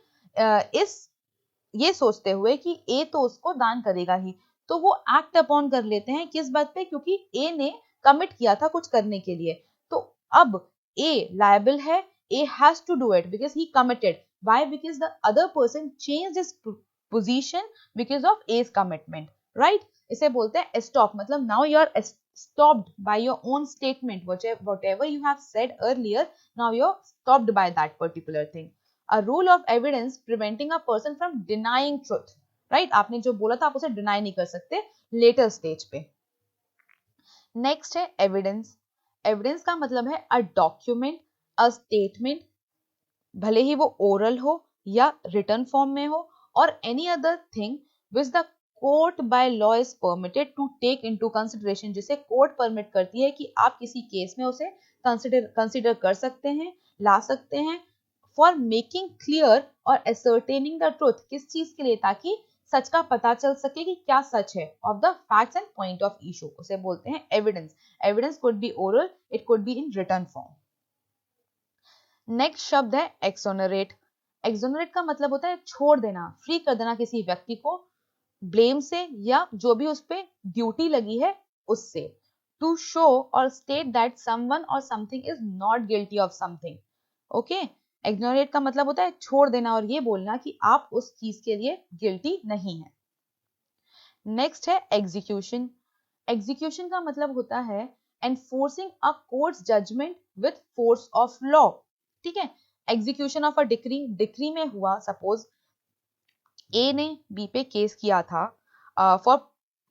ये सोचते हुए कि ए तो उसको दान करेगा ही, तो वो एक्ट अपॉन कर लेते हैं। किस बात पे? क्योंकि ए ने कमिट किया था कुछ करने के लिए, तो अब ए लायबल है, A has to do it because he committed. Why? Because the other person changed his position because of A's commitment, right? इसे बोलते हैं stop, मतलब now you are stopped by your own statement, whatever you have said earlier, now you're stopped by that particular thing. A rule of evidence preventing a person from denying truth, right? आपने जो बोला था आप उसे deny नहीं कर सकते later stage पे। Next है evidence. Evidence का मतलब है a document, a statement, भले ही वो ओरल हो या रिटर्न फॉर्म में हो, और any other thing which the court by law is permitted to take into consideration, जिसे कोर्ट परमिट करती है कि आप किसी केस में उसे कंसिडर कर सकते हैं, ला सकते हैं, फॉर मेकिंग क्लियर और एसर्टेनिंग द ट्रूथ। किस चीज के लिए? ताकि सच का पता चल सके कि क्या सच है, of the facts and point of issue, उसे बोलते हैं evidence. Evidence could be oral, it could be in return form. Next शब्द है एक्सोनरेट। एक्सोनरेट का मतलब होता है छोड़ देना, फ्री कर देना किसी व्यक्ति को ब्लेम से या जो भी उस पे ड्यूटी लगी है उससे। टू शो और स्टेट दैट समवन और something is not guilty of something. Okay, exonerate का मतलब होता है छोड़ देना और ये बोलना कि आप उस चीज के लिए गिल्टी नहीं है। नेक्स्ट है एग्जीक्यूशन। एग्जीक्यूशन का मतलब होता है enforcing a court's judgment with force of law. ठीक है, execution of a decree, decree में हुआ सपोज ए ने बी पे केस किया था for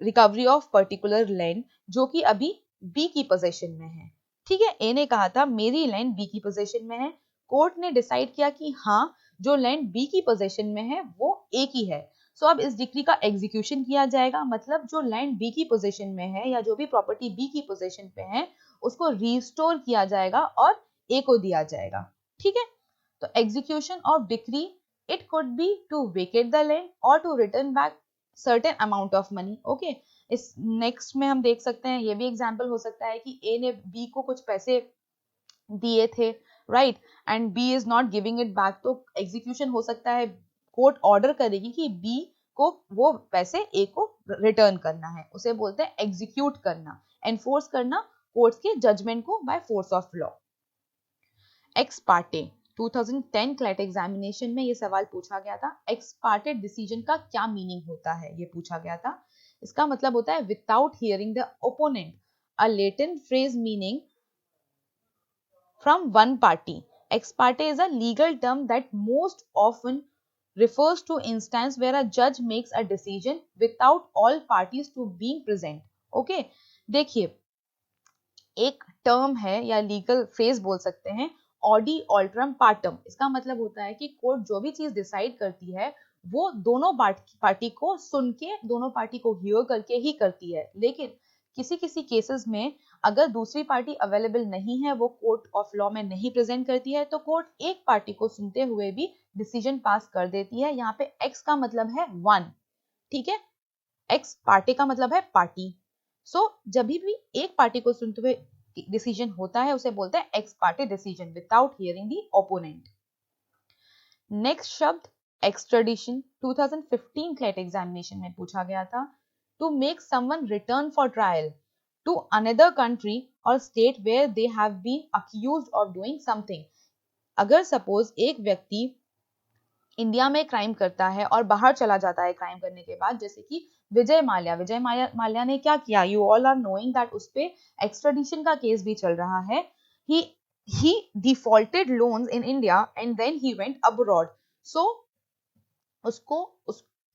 recovery of particular land जो कि अभी बी की पोजीशन में है। ठीक है, ए ने कहा था मेरी लैंड बी की पोजीशन में है, कोर्ट ने डिसाइड किया कि हाँ जो लैंड बी की पोजीशन में है वो ए की है। सो अब इस डिक्री का एग्जीक्यूशन किया जाएगा, मतलब जो लैंड बी की पोजीशन में है या जो भी प्रॉपर्टी बी की पोजीशन पे है उसको रिस्टोर किया जाएगा और ए को दिया जाएगा। ठीक है, तो execution of decree, it could be to vacate the land or to return back certain amount of money. Okay, इस नेक्स्ट में हम देख सकते हैं, ये भी एग्जांपल हो सकता है कि ए ने बी को कुछ पैसे दिए थे, right, and B is not giving it back, तो एग्जीक्यूशन हो सकता है, कोर्ट ऑर्डर करेगी कि बी को वो पैसे ए को रिटर्न करना है, उसे बोलते हैं एग्जीक्यूट करना, एनफोर्स करना कोर्ट के जजमेंट को by force of law. X Partey 2010 CLAT examination में ये सवाल पूछा गया था, एक्स पार्टे डिसीजन का क्या मीनिंग होता है, ये पूछा गया था। इसका मतलब होता है without hearing the opponent, a Latin phrase meaning from one party. X Partey is a legal term that most often refers to instance where a judge makes a decision without all parties to being present. Okay, देखिए एक टर्म है या लीगल फ्रेज बोल सकते हैं ऑडी ऑल्ट्रम पार्टम। इसका मतलब होता है कि कोर्ट जो भी चीज डिसाइड करती है वो दोनों पार्टी को सुन के, दोनों पार्टी को हियर करके ही करती है, लेकिन किसी किसी केसेस में अगर दूसरी पार्टी अवेलेबल नहीं है, वो कोर्ट ऑफ लॉ में नहीं प्रेजेंट करती है, तो कोर्ट एक पार्टी को सुनते हुए भी डिसीजन पास कर देती है। यहाँ पे एक्स का मतलब है वन, ठीक है, एक्स पार्टी का मतलब है पार्टी। सो जब भी एक पार्टी को सुनते हुए डिसीजन होता है उसे बोलते हैं ex parte decision without hearing the opponent. Next शब्द एक्सट्रेडिशन, 2015 क्लैट एग्जामिनेशन में पूछा गया था। To make someone return for trial to another country और state where they have been accused of doing something. अगर सपोज एक व्यक्ति इंडिया में क्राइम करता है और बाहर चला जाता है क्राइम करने के बाद, जैसे कि विजय माल्या ने क्या किया, you all are knowing that उस पे एक्सट्रेडिशन का केस भी चल रहा है। he defaulted loans in India and then he went abroad. So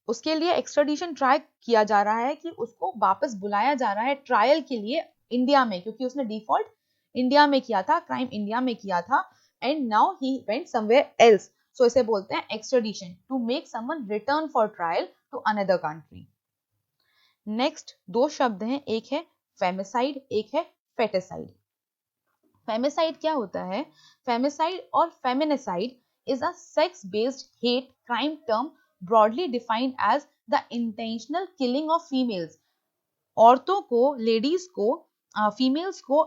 उसके लिए एक्सट्रेडिशन ट्राई किया जा रहा है कि उसको वापस बुलाया जा रहा है ट्रायल के लिए इंडिया में, क्योंकि उसने डिफॉल्ट इंडिया में किया था, क्राइम इंडिया में किया था, and now he went somewhere else. So इसे बोलते हैं extradition, to make someone return for trial to another country. Next दो शब्द हैं, एक है फेमिसाइड, एक है फेटिसाइड। फेमिसाइड क्या होता है? फेमिसाइड और फेमिनिसाइड is a sex-based hate crime term broadly defined as the intentional killing of females. औरतों को, लेडीज को, फीमेल्स को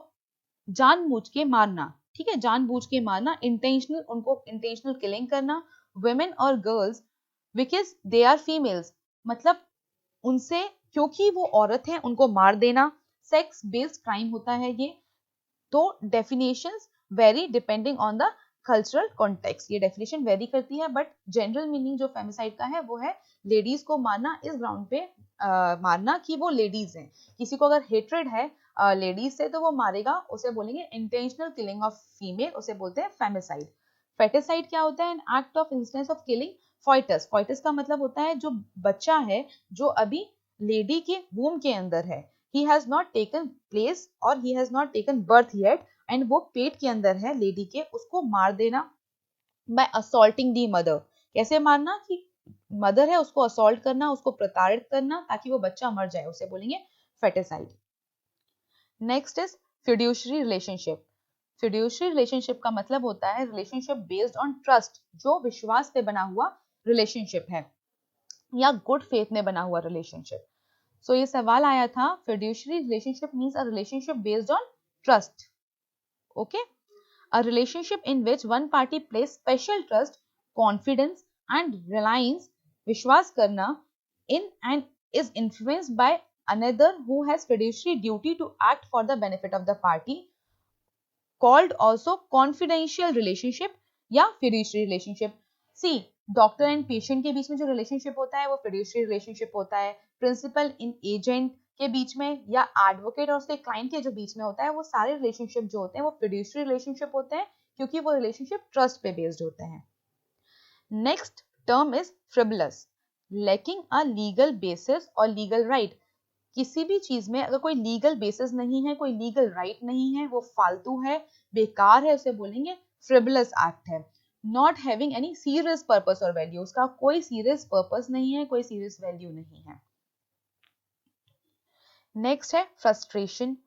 जानबूझ के मारना, ठीक है, जानबूझ के मारना, इंटेंशनल, उनको इंटेंशनल किलिंग करना, women और girls because they are females, मतलब उनसे क्योंकि वो औरत है उनको मार देना, सेक्स बेस्ड क्राइम होता है ये। तो definitions very depending on the cultural context, ये डेफिनेशन वेरी करती है, बट जनरल मीनिंग जो फेमिसाइड का है वो है लेडीज को मारना, इस ग्राउंड पे मारना कि वो लेडीज हैं। किसी को अगर हेट्रेड है लेडीज से तो वो मारेगा, उसे बोलेंगे इंटेंशनल किलिंग ऑफ फीमेल, उसे बोलते हैं फेमिसाइड। फेटिसाइड क्या होता है? An act of instance of killing foetus. Foetus का मतलब होता है जो बच्चा है जो अभी लेडी के वूम के अंदर है, he has not taken place और he has not taken birth yet, and वो पेट के अंदर है लेडी के, उसको मार देना by assaulting the mother। कैसे मारना? कि मदर है उसको असॉल्ट करना, उसको प्रताड़ित करना ताकि वो बच्चा मर जाए, उसे बोलेंगे foeticide. Next is fiduciary relationship. Fiduciary relationship का मतलब होता है रिलेशनशिप बेस्ड ऑन ट्रस्ट, जो विश्वास पे बना हुआ रिलेशनशिप है या गुड फेथ में बना हुआ रिलेशनशिप। सो ये सवाल आया था, fiduciary relationship means a relationship based on trust. Okay, a relationship in which one party places special trust, confidence and reliance, विश्वास करना, in and is influenced by another who has fiduciary duty to act for the benefit of the party, called also confidential relationship या fiduciary relationship. See, doctor and patient के बीच में जो रिलेशनशिप होता है वो फिड्यूशियरी रिलेशनशिप होता है। प्रिंसिपल इन एजेंट के बीच में या एडवोकेट और उसके क्लाइंट के जो बीच में होता है वो सारे रिलेशनशिप जो होते हैं वो फिड्यूशियरी रिलेशनशिप होते हैं, क्योंकि वो रिलेशनशिप ट्रस्ट पे बेस्ड होते हैं। Next term is frivolous, lacking a legal basis और लीगल राइट। किसी भी चीज में अगर कोई लीगल बेसिस नहीं है, कोई लीगल राइट नहीं है, वो फालतू है, बेकार है, उसे बोलेंगे फ्रिवलस एक्ट है। Not having any serious purpose और वैल्यू, उसका कोई सीरियस पर्पस नहीं है, कोई सीरियस वैल्यू नहीं है। नेक्स्ट है फ्रस्ट्रेशन।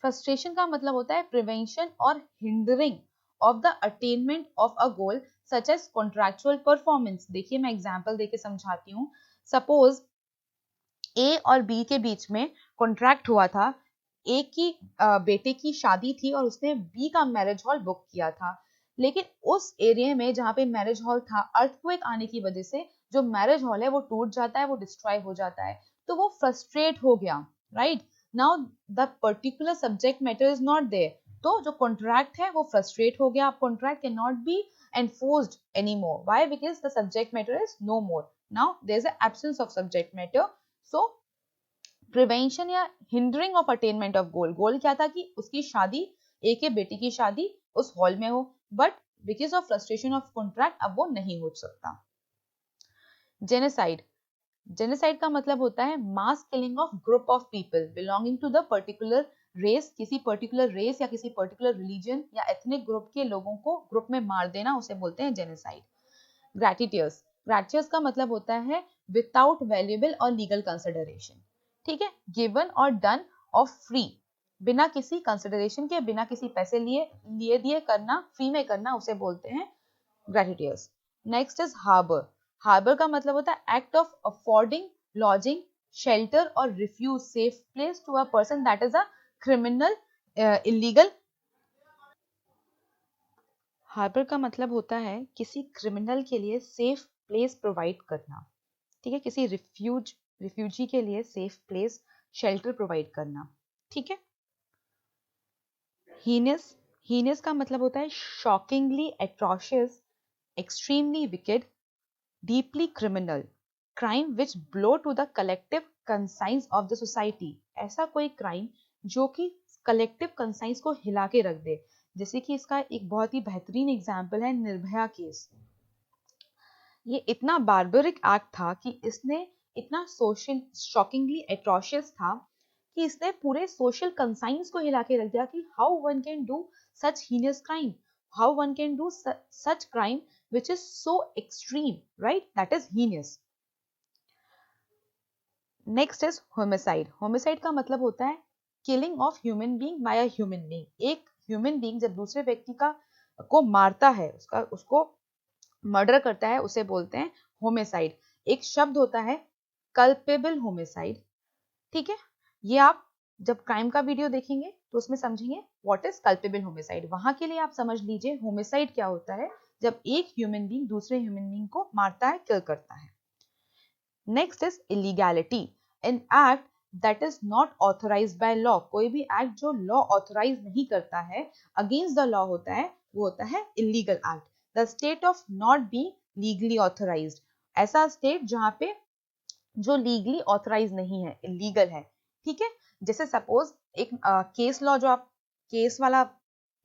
फ्रस्ट्रेशन का मतलब होता है प्रिवेंशन और hindering of the attainment of a goal such as contractual performance. देखिए मैं एग्जांपल देके समझाती हूँ। सपोज ए और बी के बीच में कॉन्ट्रैक्ट हुआ था, ए की बेटे की शादी थी और उसने बी का मैरिज हॉल बुक किया था, लेकिन उस एरिया में जहाँ पे मैरिज हॉल था, अर्थक्वेक आने की वजह से जो मैरिज हॉल है वो टूट जाता है, वो डिस्ट्रॉय हो जाता है, तो वो फ्रस्ट्रेट हो गया, right. Now the particular subject matter is not there, तो जो कॉन्ट्रैक्ट है वो फ्रस्ट्रेट हो गया। Contract can not be enforced anymore. Why? Because the subject matter is no more. Now there is an absence of subject matter. So prevention या hindering of attainment of goal, goal क्या था कि उसकी शादी, ए के बेटी की शादी उस हॉल में हो, but because of frustration of contract अब वो नहीं हो सकता। जेनोसाइड, जेनोसाइड का मतलब होता है mass killing of group of people belonging to the particular race, किसी पर्टिकुलर रेस या किसी पर्टिकुलर रिलीजन या एथनिक ग्रुप के लोगों को ग्रुप में मार देना, उसे बोलते हैं जेनोसाइड। ग्रेटिट्यूस, ग्रेटिट्यूस का मतलब होता है विदाउट वैल्यूएबल और लीगल कंसिडरेशन, ठीक है, गिवन और डन ऑफ फ्री, बिना किसी कंसिडरेशन के, बिना किसी पैसे लिए दिए करना, फ्री में करना, उसे बोलते हैं gratuitous. Next is harbour. Harbour का मतलब होता है act of affording lodging, shelter और refuge safe place to a person that is a criminal illegal. Harbour का मतलब होता है किसी क्रिमिनल के लिए सेफ प्लेस प्रोवाइड करना, ठीक है, किसी रिफ्यूजी के लिए सेफ प्लेस, शेल्टर प्रोवाइड करना, ठीक है। हीनस, हीनस का मतलब होता है shockingly atrocious, extremely wicked, deeply criminal, crime which blow to the collective conscience of the society. ऐसा कोई क्राइम जो कि कलेक्टिव कंसाइंस को हिला के रख दे, जैसे कि इसका एक बहुत ही बेहतरीन एग्जाम्पल है निर्भया केस। ये इतना बार्बरिक एक्ट था कि इसने इतना सोशल शॉकिंगली एट्रोशियस था कि इसने पूरे सोशल कंसाइंस को हिला के रख दिया कि how one can do such heinous crime, how one can do such crime which is so extreme, right? That is heinous. Next is homicide. Homicide का मतलब होता है killing of human being by a human being. एक human being जब दूसरे व्यक्ति को मारता है, उसको मर्डर करता है, उसे बोलते हैं होमिसाइड। एक शब्द होता है कल्पेबल होमिसाइड, ठीक है। ये आप जब क्राइम का वीडियो देखेंगे तो उसमें समझेंगे व्हाट इज कल्पेबल होमिसाइड। वहां के लिए आप समझ लीजिए होमिसाइड क्या होता है, जब एक ह्यूमन बीइंग दूसरे ह्यूमन बीइंग को मारता है, किल करता है। Next is illegality, an act that is not authorised by law. कोई भी एक्ट जो लॉ ऑथराइज नहीं करता है, अगेंस्ट द लॉ होता है, वो होता है illegal act. The state of not being legally authorised, ऐसा स्टेट जहां पे जो लीगली ऑथराइज नहीं है, इलीगल है, ठीक है। जैसे सपोज एक केस लॉ, जो आप केस वाला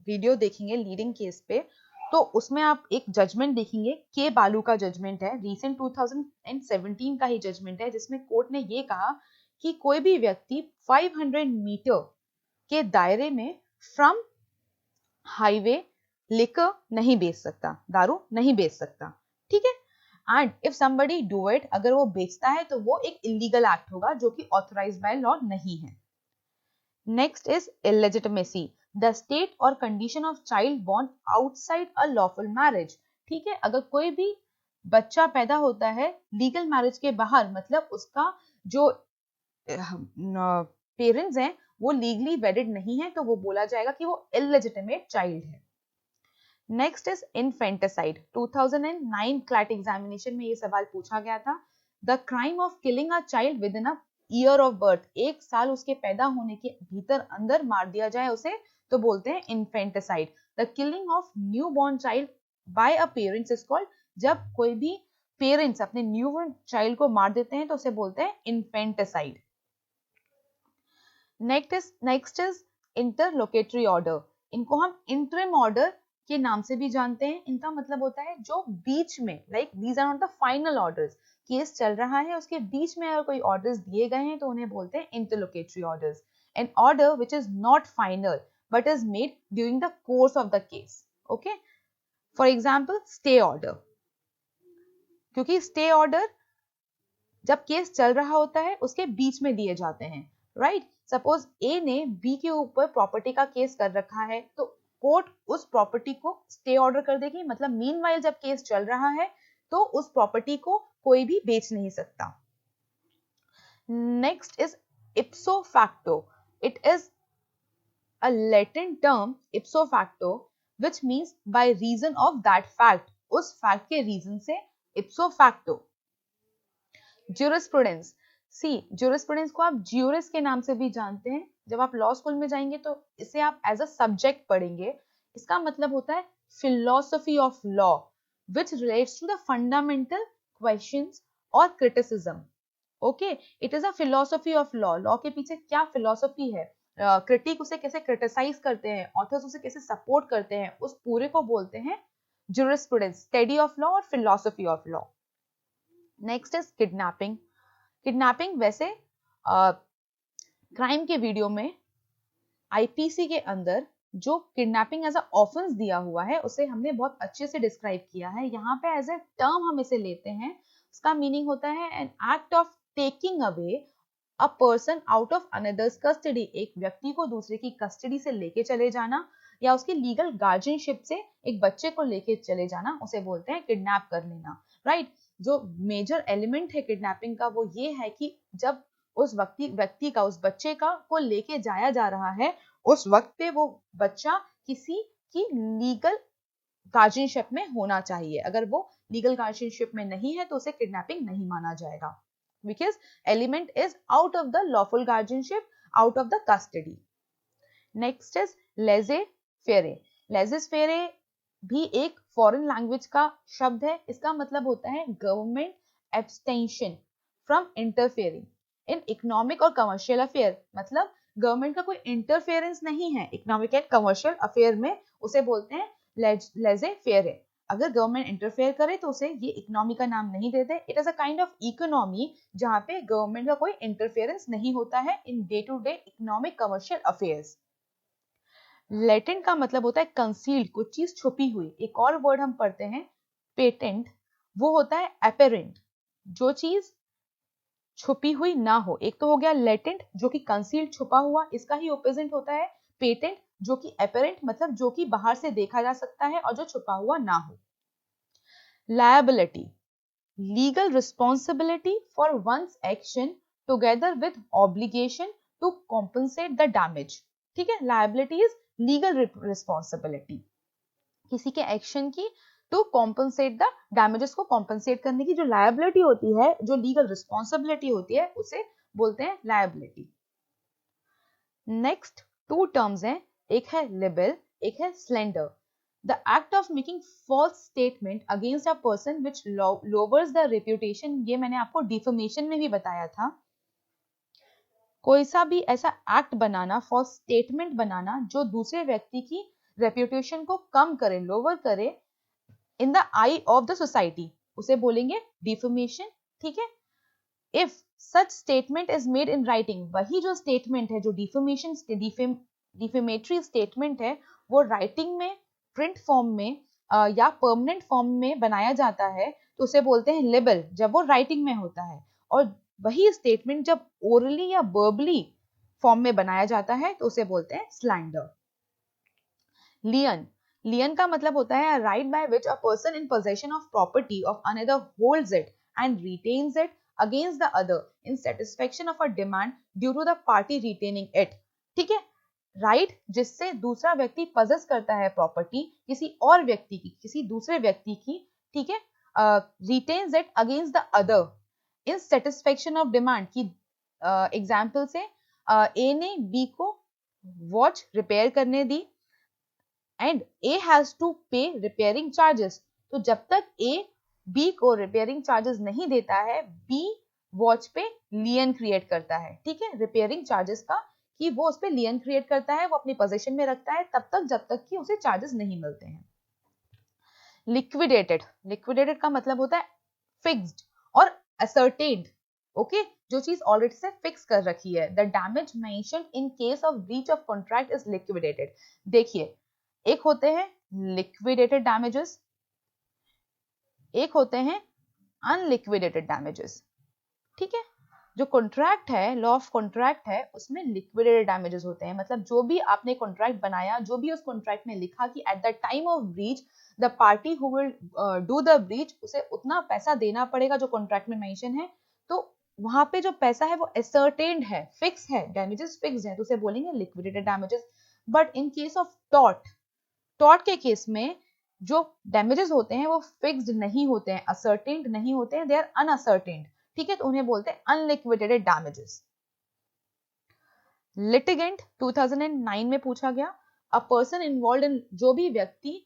वीडियो देखेंगे लीडिंग केस पे, तो उसमें आप एक जजमेंट देखेंगे, के बालू का जजमेंट है, रीसेंट 2017 का ही जजमेंट है, जिसमें कोर्ट ने ये कहा कि कोई भी व्यक्ति 500 मीटर के दायरे में फ्रॉम हाईवे लिकर नहीं बेच सकता, दारू नहीं बेच सकता, ठीक है। And if somebody do it, अगर वो बेचता है तो वो एक इलीगल एक्ट होगा जो कि ऑथराइज्ड बाय लॉ नहीं है। Next is illegitimacy, the state और condition of child born outside a lawful marriage, ठीक है। अगर कोई भी बच्चा पैदा होता है लीगल मैरिज के बाहर, मतलब उसका जो पेरेंट्स हैं वो लीगली वेडेड नहीं है, तो वो बोला जाएगा कि वो इलेजिटिमेट चाइल्ड है। Next is infanticide. 2009 CLAT examination में ये सवाल पूछा गया था, the crime of killing a child within a year of birth, एक साल उसके पैदा होने के भीतर अंदर मार दिया जाए उसे, तो बोलते हैं infanticide. The killing of new born child by a parents is called, जब कोई भी पेरेंट्स अपने न्यूबॉर्न चाइल्ड को मार देते हैं तो उसे बोलते हैं infanticide. Next is interlocutory order. इनको हम इंटरिम ऑर्डर के नाम से भी जानते हैं। इनका मतलब होता है जो बीच में, like these are not the final orders, case चल रहा है उसके बीच में अगर कोई ऑर्डर्स दिए गए हैं तो उन्हें बोलते हैं interlocutory orders. An order which is not final but is made during the course of the case. Okay, for example stay order, क्योंकि स्टे ऑर्डर जब केस चल रहा होता है उसके बीच में दिए जाते हैं, राइट। सपोज ए ने बी के ऊपर प्रॉपर्टी का केस कर रखा है तो कोर्ट उस प्रॉपर्टी को स्टे ऑर्डर कर देगी, मतलब मीनवाइल जब केस चल रहा है तो उस प्रॉपर्टी को कोई भी बेच नहीं सकता। Next is ipso facto. It is a Latin term ipso facto which means by reason of that fact, उस फैक्ट के रीजन से इप्सो फैक्टो। ज्यूरिस्प्रूडेंस, ज्यूरिस्प्रूडेंस को आप ज्यूरिस के नाम से भी जानते हैं। जब आप लॉ स्कूल में जाएंगे तो इसे आप एज अ सब्जेक्ट पढ़ेंगे। इसका मतलब होता है philosophy of law which relates to the fundamental questions or criticism. Okay, it is a philosophy of law. Law के पीछे क्या फिलोसफी है, क्रिटिक उसे कैसे क्रिटिसाइज करते हैं, ऑथर्स उसे कैसे सपोर्ट करते हैं, उस पूरे को बोलते हैं ज्यूरिस्प्रूडेंस, स्टडी ऑफ लॉ और philosophy of law. Next is kidnapping. Kidnapping वैसे क्राइम के वीडियो में आईपीसी के अंदर जो किडनैपिंग एज अ ऑफेंस दिया हुआ है उसे हमने बहुत अच्छे से डिस्क्राइब किया है। यहाँ पे एज ए टर्म हम इसे लेते हैं, उसका मीनिंग होता है an act of taking away a person out of another's custody, एक व्यक्ति को दूसरे की कस्टडी से लेके चले जाना या उसकी लीगल गार्जियनशिप से एक बच्चे को लेके चले जाना, उसे बोलते हैं किडनैप कर लेना, राइट। जो मेजर एलिमेंट है किडनैपिंग का वो ये है कि जब उस व्यक्ति का, उस बच्चे का को लेके जाया जा रहा है उस वक्त पे वो बच्चा किसी की लीगल गार्जियनशिप में होना चाहिए। अगर वो लीगल गार्जियनशिप में नहीं है तो उसे किडनैपिंग नहीं माना जाएगा, because element is out of the lawful guardianship, out of the custody. Next is लेजे फेरे। लेजेस फेरे भी एक फॉरेन लैंग्वेज का शब्द है। इसका मतलब होता है government abstention from interfering in economic और कमर्शियल अफेयर, मतलब गवर्नमेंट का कोई इंटरफेरेंस नहीं है इकोनॉमिक एंड कमर्शियल अफेयर में, उसे बोलते हैं लेजे फेरे। अगर गवर्नमेंट इंटरफेयर करे तो उसे ये इकोनॉमी का नाम नहीं देते। It is a kind of economy जहां पे गवर्नमेंट का कोई इंटरफेरेंस नहीं होता है in day to day economic commercial affairs. Latent का मतलब होता है कंसील्ड, कुछ चीज छुपी हुई। एक और वर्ड हम पढ़ते हैं पेटेंट, वो होता है अपेरेंट, जो चीज छुपी हुई ना हो। एक तो हो गया लेटेंट जो कि कंसील्ड छुपा हुआ, इसका ही ऑपोजिट होता है पेटेंट जो कि अपेरेंट, मतलब जो कि बाहर से देखा जा सकता है और जो छुपा हुआ ना हो। Liability, legal responsibility for one's action together with obligation to compensate the damage. ठीक है, लायबिलिटी इज लीगल रिस्पॉन्सिबिलिटी, किसी के एक्शन की टू कॉम्पनसेट द डैमेजेस को कॉम्पनसेट करने की जो लायबिलिटी होती है, जो लीगल रिस्पॉन्सिबिलिटी होती है, उसे बोलते हैं लायबिलिटी। नेक्स्ट टू टर्म्स हैं, एक है लिबेल, एक है slander. The act of making false statement against a person which lowers the reputation, ये मैंने आपको डिफेमेशन में भी बताया था। कोई सा भी ऐसा एक्ट बनाना, फॉल्स स्टेटमेंट बनाना जो दूसरे व्यक्ति की रेप्यूटेशन को कम करे, लोअर करे in the I of the society, उसे बोलेंगे डिफेमेशन। ठीक है, if such statement is made in writing, वही जो स्टेटमेंट है, जो डिफेमेशन डिफेमेटरी स्टेटमेंट है, वो राइटिंग में, प्रिंट फॉर्म में या परमानेंट फॉर्म में बनाया जाता है तो उसे बोलते हैं लिबेल, जब वो राइटिंग में होता है। और वही स्टेटमेंट जब ओरली या वर्बली फॉर्म में बनाया जाता है तो उसे बोलते हैं स्लैंडर। लियन, लियन का मतलब होता है right by which a person in possession of property of another holds it and retains it against the other in satisfaction of a demand due to the party retaining it. ठीक है, राइट जिससे दूसरा व्यक्ति पजेस करता है प्रॉपर्टी किसी और व्यक्ति की, किसी दूसरे व्यक्ति की, ठीक है, retains it against the other in satisfaction of demand की एग्जाम्पल से ए ने बी को वॉच रिपेयर करने दी एंड ए हैज टू पे रिपेयरिंग चार्जेस। तो जब तक ए बी को रिपेयरिंग चार्जेस नहीं देता है, बी वॉच पे लियन क्रिएट करता है, ठीक है, रिपेयरिंग चार्जेस का, कि वो उस पे लियन क्रिएट करता है, वो अपनी पोजीशन में रखता है तब तक जब तक कि उसे चार्जेस नहीं मिलते हैं। लिक्विडेटेड, लिक्विडेटेड का मतलब होता है फिक्स्ड और असर्टेन्ड, ओके, जो चीज ऑलरेडी से फिक्स कर रखी है। The damage mentioned in case of breach of contract is liquidated. देखिए, एक होते हैं लिक्विडेटेड डैमेजेस, एक होते हैं अनलिक्विडेटेड डैमेजेस, ठीक है। जो कॉन्ट्रैक्ट है, लॉ ऑफ कॉन्ट्रैक्ट है, उसमें लिक्विडेटेड डैमेजेस होते हैं, मतलब जो भी आपने कॉन्ट्रैक्ट बनाया, जो भी उस कॉन्ट्रैक्ट में लिखा कि eight the time of breach the party who will do the breach, उसे उतना पैसा देना पड़ेगा जो कॉन्ट्रैक्ट में मेंशन है। तो वहां पे जो पैसा है वो असर्टेन्ड है, फिक्स है, डैमेजेस फिक्स्ड है, तो उसे बोलेंगे liquidated damages. But in case of tort, tort के केस में जो डैमेजेस होते हैं वो फिक्स्ड नहीं होते हैं, असर्टेन्ड नहीं होते हैं, दे आर अनअसर्टेन्ड, ठीक है, तो उन्हें बोलते हैं अनलिक्विडेटेड डैमेजेस। लिटिगेंट 2009 में पूछा गया, अ पर्सन इन्वॉल्व इन, जो भी व्यक्ति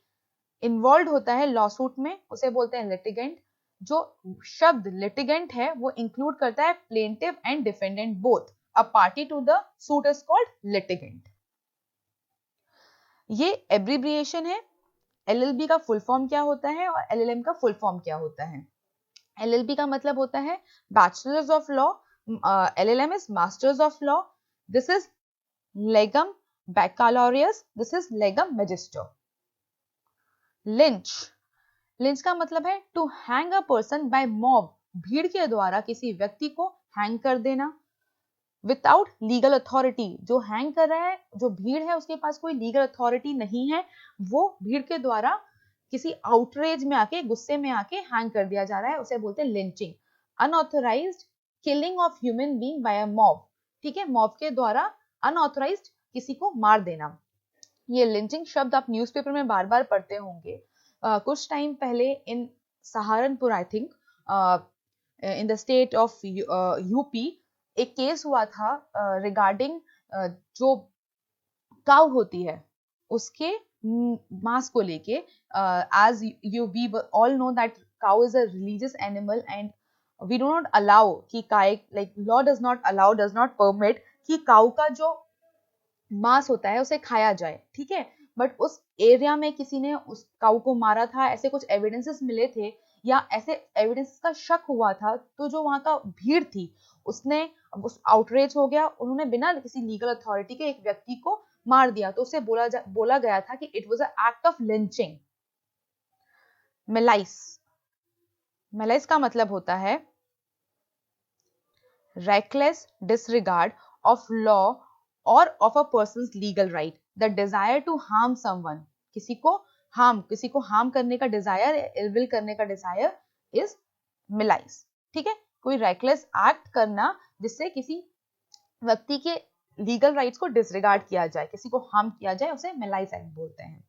इन्वॉल्व होता है लॉसूट में उसे बोलते हैं लिटिगेंट। जो शब्द लिटिगेंट है वो इंक्लूड करता है plaintiff and defendant both, a party to the suit is called litigant. ये एब्रिविएशन है, एलएलबी का फुल फॉर्म क्या होता है और एलएलएम का फुल फॉर्म क्या होता है। एलएलबी का मतलब होता है bachelors of law, LLM is masters of law, this is legum baccalaureus, this is legum magister. Lynch, lynch का मतलब है to hang a person by mob, भीड़ के द्वारा किसी व्यक्ति को हैंग कर देना, विदाउट लीगल अथॉरिटी, जो हैंग कर रहा है, जो भीड़ है उसके पास कोई लीगल अथॉरिटी नहीं है, वो भीड़ के द्वारा किसी आउटरेज में आके, गुस्से में आके हैंग कर दिया जा रहा है, उसे बोलते हैं lynching. Unauthorized killing of human being by a mob, ठीक है, मॉब के द्वारा अनऑथराइज्ड किसी को मार देना। ये लिंचिंग शब्द आप न्यूज़पेपर में बार बार पढ़ते होंगे। कुछ टाइम पहले in Saharanpur, I think in the state of UP, एक केस हुआ था रिगार्डिंग जो काउ होती है उसके मांस को लेके, as we all know that cow is a religious animal and we do not allow कि गाय, like law does not permit कि काउ का जो मांस होता है उसे खाया जाए, ठीक है, बट उस एरिया में किसी ने उस काउ को मारा था, ऐसे कुछ एविडेंसेस मिले थे या ऐसे एविडेंसेस का शक हुआ था, तो जो वहां का भीड़ थी उसने, उस आउटरेज हो गया, उन्होंने बिना किसी लीगल अथॉरिटी के एक व्यक्ति को मार दिया, तो उसे बोला गया था कि it was a act of lynching. Malice, malice का मतलब होता है reckless disregard of law or of a person's legal right, the desire to harm someone, किसी को harm करने का desire, ill will करने का desire is malice, ठीक है, कोई reckless act करना जिससे किसी व्यक्ति के legal rights को disregard किया जाए, किसी को harm किया जाए, उसे malice act बोलते हैं।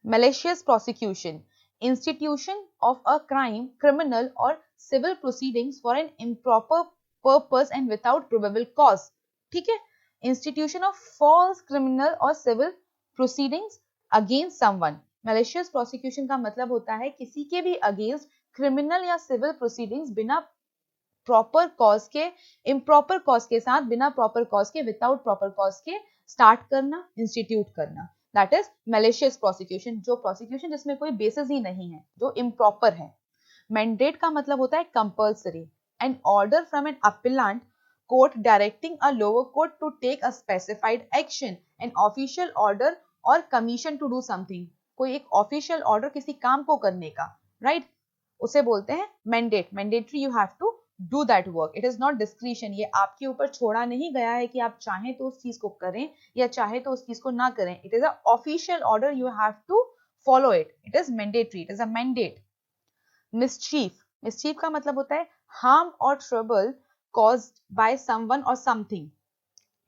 malicious prosecution, institution of a crime, criminal or civil proceedings for an improper purpose and without probable cause, ठीक है, institution of false criminal or civil proceedings against someone। malicious prosecution का मतलब होता है किसी के भी अगेंस्ट क्रिमिनल या सिविल प्रोसीडिंग्स बिना प्रॉपर कॉज के, इम्प्रॉपर कॉज के साथ, बिना प्रॉपर कॉज के, विदाउट प्रॉपर कॉज के स्टार्ट करना, इंस्टीट्यूट करना, दैट इज malicious prosecution। जो प्रोसिक्यूशन जिसमें कोई बेसिस ही नहीं है, जो इम्प्रॉपर है। मैंडेट का मतलब होता है compulsory, an order from an appellant court directing a lower court to take a specified action, an official order or commission to do something, कोई एक ऑफिशियल ऑर्डर किसी काम को करने का, राइट, उसे बोलते हैं mandate. Mandatory, you have to do that work, it is not discretion, ये आपके ऊपर छोड़ा नहीं गया है कि आप चाहें तो उस चीज को करें या चाहे तो उस चीज को ना करें, it is a official order, you have to follow it, it is mandatory, it is a mandate. Mischief, mischief का मतलब होता है harm or trouble caused by someone or something,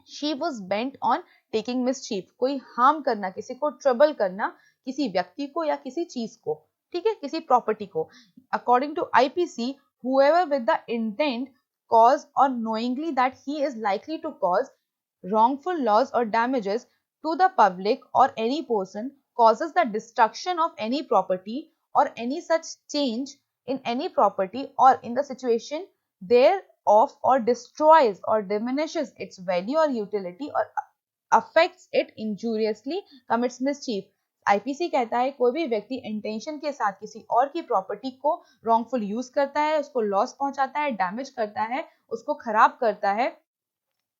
she was bent on taking mischief, कोई harm करना, किसी को trouble करना, किसी व्यक्ति को या किसी चीज को, ठीक है, किसी प्रॉपर्टी को। according to IPC, whoever with the intent cause or knowingly that he is likely to cause wrongful loss or damages to the public or any person causes the destruction of any property or any such change in any property or in the situation thereof or destroys or diminishes its value or utility or affects it injuriously commits mischief. IPC कहता है कोई भी व्यक्ति इंटेंशन के साथ किसी और की प्रॉपर्टी को रॉन्गफुल यूज करता है, उसको लॉस पहुंचाता है, डैमेज करता है, उसको खराब करता है,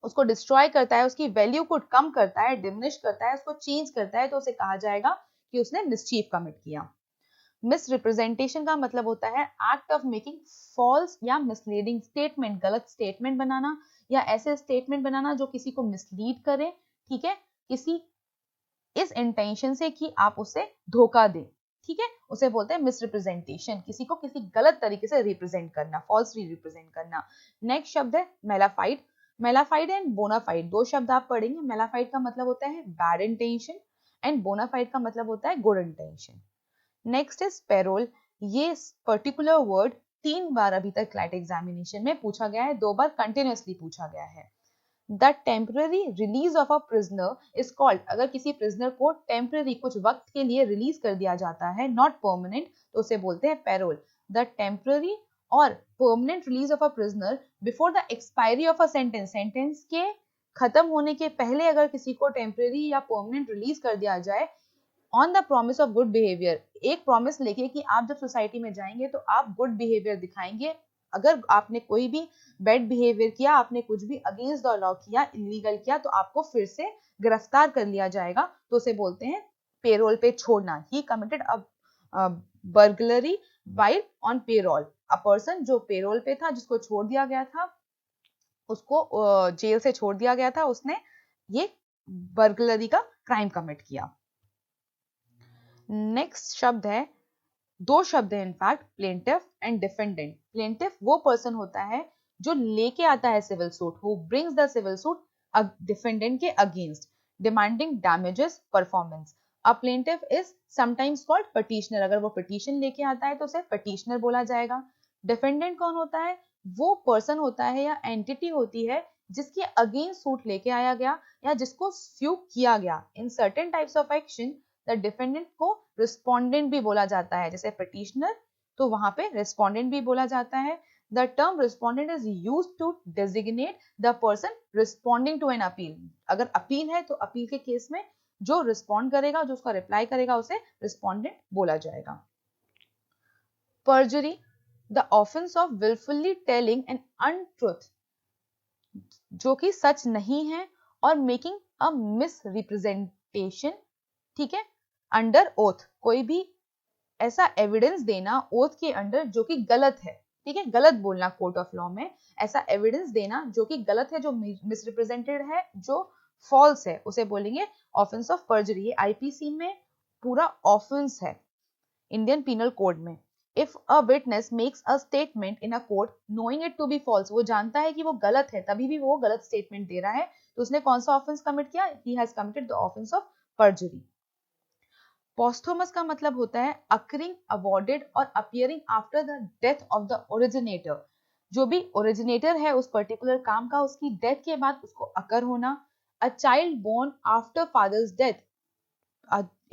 उसको डिस्ट्रॉय करता है, उसकी वैल्यू को कम करता है, डिमिनिश करता है, उसको चेंज करता है, तो उसे कहा जाएगा कि उसने मिसचीफ कमिट किया। मिसरिप्रेजेंटेशन का मतलब होता है एक्ट ऑफ मेकिंग फॉल्स या मिसलीडिंग स्टेटमेंट, गलत स्टेटमेंट बनाना या ऐसे स्टेटमेंट बनाना जो किसी को मिसलीड करे, ठीक है, किसी इस इंटेंशन से कि आप उसे धोखा दे, ठीक है, उसे बोलते हैं मिसरिप्रेजेंटेशन, किसी को किसी गलत तरीके से रिप्रेजेंट करना, फॉल्सली रिप्रेजेंट करना। नेक्स्ट शब्द है मेलाफाइड। मेलाफाइड एंड बोनाफाइड, दो शब्द आप पढ़ेंगे। मेलाफाइड का मतलब होता है बैड इंटेंशन एंड बोनाफाइड का मतलब होता है good intention. Next is payroll. ये पर्टिकुलर वर्ड 3 बार अभी तक क्लैट एग्जामिनेशन में पूछा गया है, 2 बार कंटिन्यूअसली पूछा गया है। The temporary release of a prisoner is called, अगर किसी प्रिजनर को टेम्पररी कुछ वक्त के लिए रिलीज कर दिया जाता है, नॉट परमानेंट, तो उसे बोलते हैं पेरोल। द टेम्पररी और permanent release of a prisoner before the expiry of a sentence, sentence के खत्म होने के पहले अगर किसी को टेम्पररी या परमानेंट रिलीज कर दिया जाए on the promise of good behaviour, एक प्रॉमिस लेके कि आप जब सोसाइटी में जाएंगे तो आप गुड बिहेवियर दिखाएंगे, अगर आपने कोई भी बैड बिहेवियर किया, आपने कुछ भी अगेंस्ट द लॉ किया, इलीगल किया, तो आपको फिर से गिरफ्तार कर लिया जाएगा, तो उसे बोलते हैं पेरोल पे छोड़ना। He committed a burglary while on parole, a person जो पेरोल पे था, जिसको छोड़ दिया गया था, उसको जेल से छोड़ दिया गया था, उसने ये बर्गलरी का क्राइम कमिट किया। नेक्स्ट शब्द है, 2 शब्द है in fact, plaintiff and defendant. Plaintiff वो पर्सन होता है जो लेके आता है civil suit, who brings the civil suit defendant के against, demanding damages performance. A plaintiff is sometimes called petitioner, अगर वो पिटीशन लेके आता है तो उसे पिटीशनर बोला जाएगा। डिफेंडेंट कौन होता है? वो पर्सन होता है या एंटिटी होती है जिसके अगेंस्ट सूट लेके आया गया या जिसको स्यू किया गया। In certain types of action the defendant को रिस्पोंडेंट भी बोला जाता है, जैसे पिटीशनर तो वहां पे रिस्पोंडेंट भी बोला जाता है। The term respondent is used to designate the person responding to an appeal. अगर अपील है तो अपील के केस में जो रिस्पोंड करेगा, जो उसका रिप्लाई करेगा, उसे रिस्पोंडेंट बोला जाएगा। Perjury, the offence of wilfully telling an untruth, जो कि सच नहीं है, और मेकिंग अ मिस रिप्रेजेंटेशन, ठीक है, अंडर ओथ, कोई भी ऐसा एविडेंस देना ओथ के अंडर जो कि गलत है, ठीक है, गलत बोलना कोर्ट ऑफ लॉ में, ऐसा एविडेंस देना जो कि गलत है, जो मिसरिप्रेजेंटेड है, जो फॉल्स है, उसे बोलेंगे ऑफेंस ऑफ परजरी। ये आईपीसी में पूरा ऑफेंस है, इंडियन पिनल कोड में। If a witness makes a statement in a court knowing it to be false, वो जानता है कि वो गलत है, तभी भी वो गलत स्टेटमेंट दे रहा है, तो उसने कौन सा ऑफेंस कमिट किया? He has committed the offence of perjury. Posthumous का मतलब होता है अकरिंग, अवॉर्डेड और appearing after the death of the originator. जो भी ओरिजिनेटर है उस पर्टिकुलर काम का, उसकी डेथ के बाद उसको अकर होना। A child born after father's death,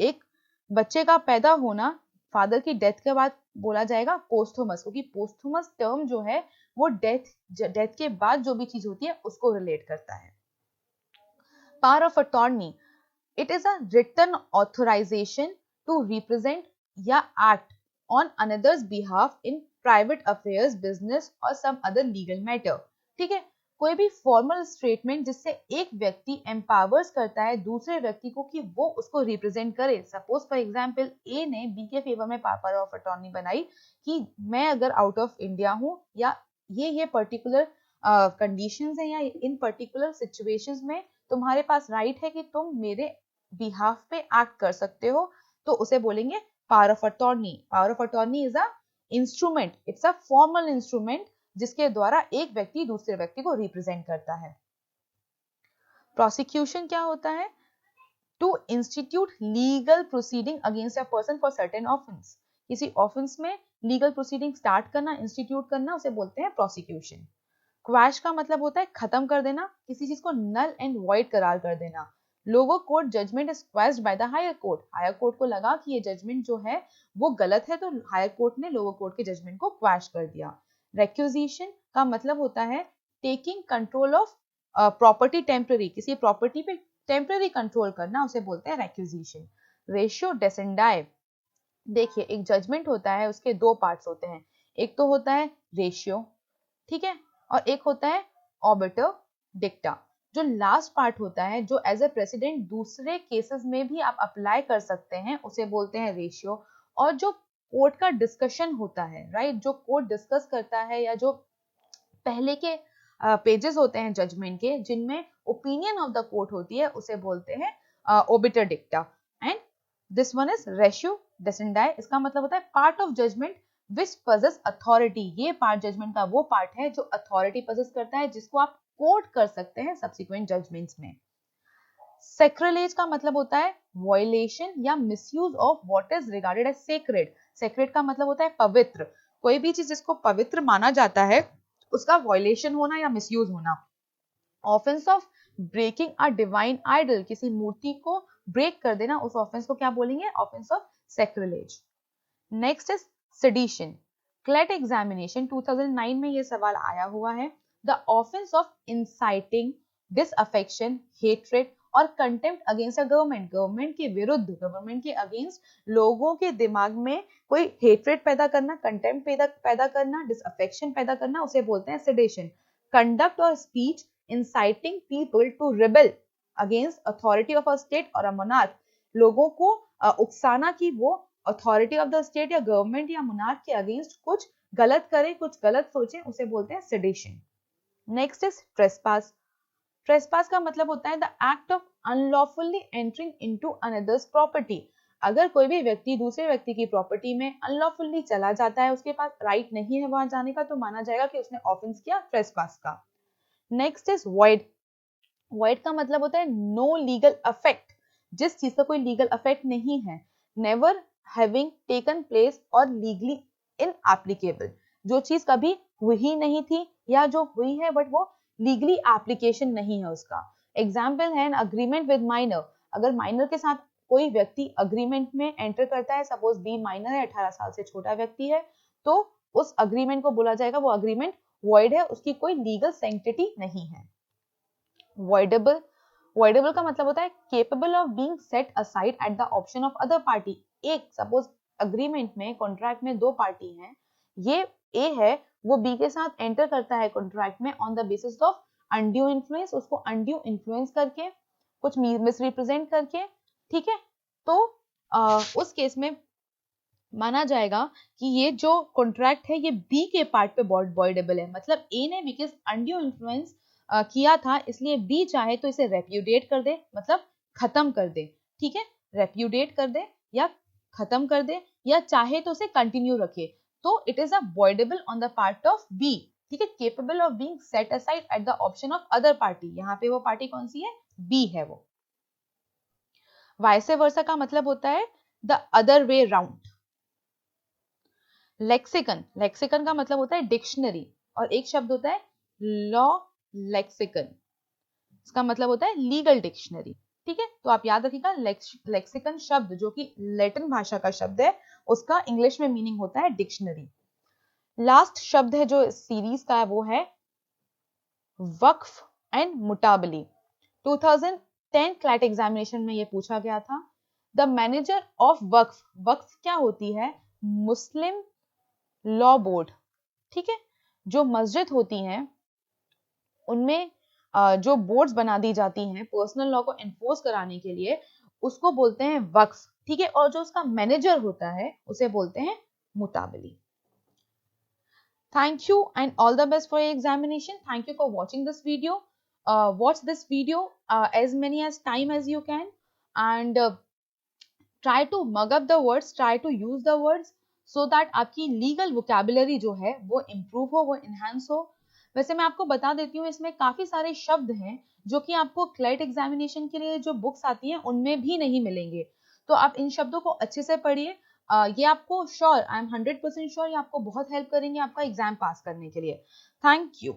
एक बच्चे का पैदा होना फादर की डेथ के बाद बोला जाएगा पोस्थोमस, क्योंकि पोस्थोमस टर्म जो है वो डेथ के बाद जो भी चीज होती है उसको रिलेट करता है। Power of attorney, it is a written authorization to represent या act on another's behalf in private affairs, business or some other legal matter, ठीक है, कोई भी फॉर्मल स्टेटमेंट जिससे एक व्यक्ति एम्पावर्स करता है दूसरे व्यक्ति को कि वो उसको रिप्रेजेंट करे। सपोज फॉर एग्जांपल ए ने बी के फेवर में पावर ऑफ अटॉर्नी बनाई कि मैं अगर आउट ऑफ इंडिया हूं या ये पर्टिकुलर कंडीशंस हैं या इन पर्टिकुलर सिचुएशंस में तुम्हारे पास राइट है कि तुम मेरे बिहाफ पे एक्ट कर सकते हो, तो उसे बोलेंगे power of attorney. Power of attorney is a instrument, it's a formal instrument जिसके द्वारा एक व्यक्ति दूसरे व्यक्ति को रिप्रेजेंट करता है। प्रोसिक्यूशन क्या होता है? To institute legal proceeding against a person for certain offence, किसी ऑफेंस में लीगल प्रोसीडिंग स्टार्ट करना, इंस्टीट्यूट करना, उसे बोलते हैं प्रोसिक्यूशन। क्वैश का मतलब होता है खत्म कर देना, किसी चीज को नल एंड वॉइड करार कर देना। Lower court judgment is questioned by the higher court, higher court को लगा कि ये जजमेंट जो है वो गलत है, तो हायर कोर्ट ने लोअर कोर्ट के जजमेंट को क्वैश कर दिया। रेक्यूजिशन का मतलब होता है taking control of property temporary, किसी प्रॉपर्टी पे टेम्पररी कंट्रोल करना, उसे बोलते हैं रेक्यूजिशन। रेशियो डेसेंडाई, देखिए एक जजमेंट होता है उसके दो पार्ट्स होते हैं, एक तो होता है रेशियो, ठीक है, और एक होता है ऑबिटर डिक्टा। जो लास्ट पार्ट होता है जो एज ए प्रेसिडेंट दूसरे केसेस में भी आप अप्लाई कर सकते हैं, उसे बोलते हैं रेशियो। और जो कोर्ट का डिस्कशन होता है, राइट, जो कोर्ट डिस्कस करता है या जो पहले के पेजेस होते हैं जजमेंट के जिनमें ओपिनियन ऑफ द कोर्ट होती है, उसे बोलते हैं obiter dicta. And this one is ratio decidendi, इसका मतलब होता है part of judgment which possesses authority, ये पार्ट जजमेंट का वो पार्ट है जो अथॉरिटी पजेस करता है, जिसको आप कोट कर सकते हैं सब्सिक्वेंट जजमेंट्स में। सैक्रिलेज का मतलब होता है वायलेशन या misuse of what is regarded as sacred. Sacred का मतलब होता है पवित्र, कोई भी चीज जिसको पवित्र माना जाता है उसका वायलेशन होना या मिसयूज होना। Offence of breaking a divine idol, किसी मूर्ति को ब्रेक कर देना, उस ऑफेंस को क्या बोलेंगे? Offence of sacrilege. Next is sedition. CLAT examination 2009 में ये सवाल आया हुआ है। The offence of inciting disaffection, hatred और contempt against a government, government के विरुद्ध, गवर्नमेंट के अगेंस्ट लोगों के दिमाग में कोई हेट्रेड पैदा करना, कंटेम्प्ट पैदा करना, डिसअफेक्शन पैदा करना, उसे बोलते हैं सेडेशन। कंडक्ट और speech inciting people to rebel against authority of a state or a monarch, लोगों को उकसाना कि वो अथॉरिटी ऑफ द स्टेट या गवर्नमेंट या मोनार्क के अगेंस्ट कुछ गलत करें, कुछ गलत सोचें, उसे बोलते हैं sedition. Next is trespass. Trespass का मतलब होता है the act of unlawfully entering into another's property. अगर कोई भी व्यक्ति दूसरे व्यक्ति की प्रॉपर्टी में अनलॉफुली चला जाता है, उसके पास राइट नहीं है वहां जाने का, तो माना जाएगा कि उसने ऑफेंस किया ट्रेसपास का। Next is void. वॉइड का मतलब होता है नो लीगल अफेक्ट, जिस चीज का कोई लीगल अफेक्ट नहीं है। नेवर हैविंग टेकन प्लेस और लीगली इनएप्लीकेबल, जो चीज कभी हुई ही नहीं थी या जो हुई है बट वो लीगली एप्लीकेशन नहीं है उसका। एग्जाम्पल है अग्रीमेंट विद माइनर। अगर माइनर के साथ कोई व्यक्ति अग्रीमेंट में एंटर करता है, सपोज बी माइनर है, 18 साल से छोटा व्यक्ति है, तो उस अग्रीमेंट को बोला जाएगा वो अग्रीमेंट वॉइड है, उसकी कोई लीगल सैंक्टिटी नहीं है। वॉइडेबल। वॉइडेबल का मतलब होता है capable of being set aside at the option of other party. एक सपोज अग्रीमेंट में, कॉन्ट्रैक्ट में दो पार्टी हैं, ये ए है, वो बी के साथ एंटर करता है कॉन्ट्रैक्ट में on the basis of undue influence, उसको अनड्यू इन्फ्लुएंस करके, कुछ मिसरिप्रेजेंट करके, ठीक है, तो उस केस में माना जाएगा कि ये जो कॉन्ट्रैक्ट है ये बी के पार्ट पे वॉइडेबल है। मतलब ए ने बिकॉज अनड्यू इन्फ्लुएंस किया था, इसलिए बी चाहे तो इसे रेप्यूडिएट कर दे, मतलब खत्म कर दे, ठीक है, रेप्यूडिएट कर दे या खत्म कर दे, या चाहे तो उसे कंटिन्यू रखे, तो it is a voidable on the part of B, ठीक है, capable of being set aside at the option of other party. यहाँ पे वो पार्टी कौन सी है? बी है वो। वाइसे वर्सा का मतलब होता है the other way round. Lexicon. Lexicon का मतलब होता है डिक्शनरी, और एक शब्द होता है लॉ लेक्सिकन, इसका मतलब होता है लीगल डिक्शनरी, ठीक है। तो आप याद रखिएगा लेक्सिकन शब्द जो कि लैटिन भाषा का शब्द है, उसका इंग्लिश में मीनिंग होता है डिक्शनरी। लास्ट शब्द है जो सीरीज का है वो है वक्फ एंड मुताबली। 2010 क्लैट एग्जामिनेशन में ये पूछा गया था। द मैनेजर ऑफ वक्फ, वक्फ क्या होती है? मुस्लिम लॉ बोर्ड, ठीक है, जो मस्जिद होती हैं उनमें जो बोर्ड्स बना दी जाती हैं पर्सनल लॉ को एनफोर्स कराने के लिए, उसको बोलते हैं वक्फ, ठीक है, और जो उसका मैनेजर होता है उसे बोलते हैं मुताबली। Thank you and all the best for your examination. Thank you for watching this video. Watch this video as many as time as you can, and try to mug up the words, try to use the words so that आपकी legal vocabulary जो है वो improve हो, वो enhance हो। वैसे मैं आपको बता देती हूँ इसमें काफी सारे शब्द हैं जो कि आपको क्लैट एग्जामिनेशन के लिए जो बुक्स आती हैं उनमें भी नहीं मिलेंगे, तो आप इन शब्दों को अच्छे से पढ़िए। ये आपको श्योर, आई एम 100% श्योर, ये आपको बहुत हेल्प करेंगे आपका एग्जाम पास करने के लिए। Thank you.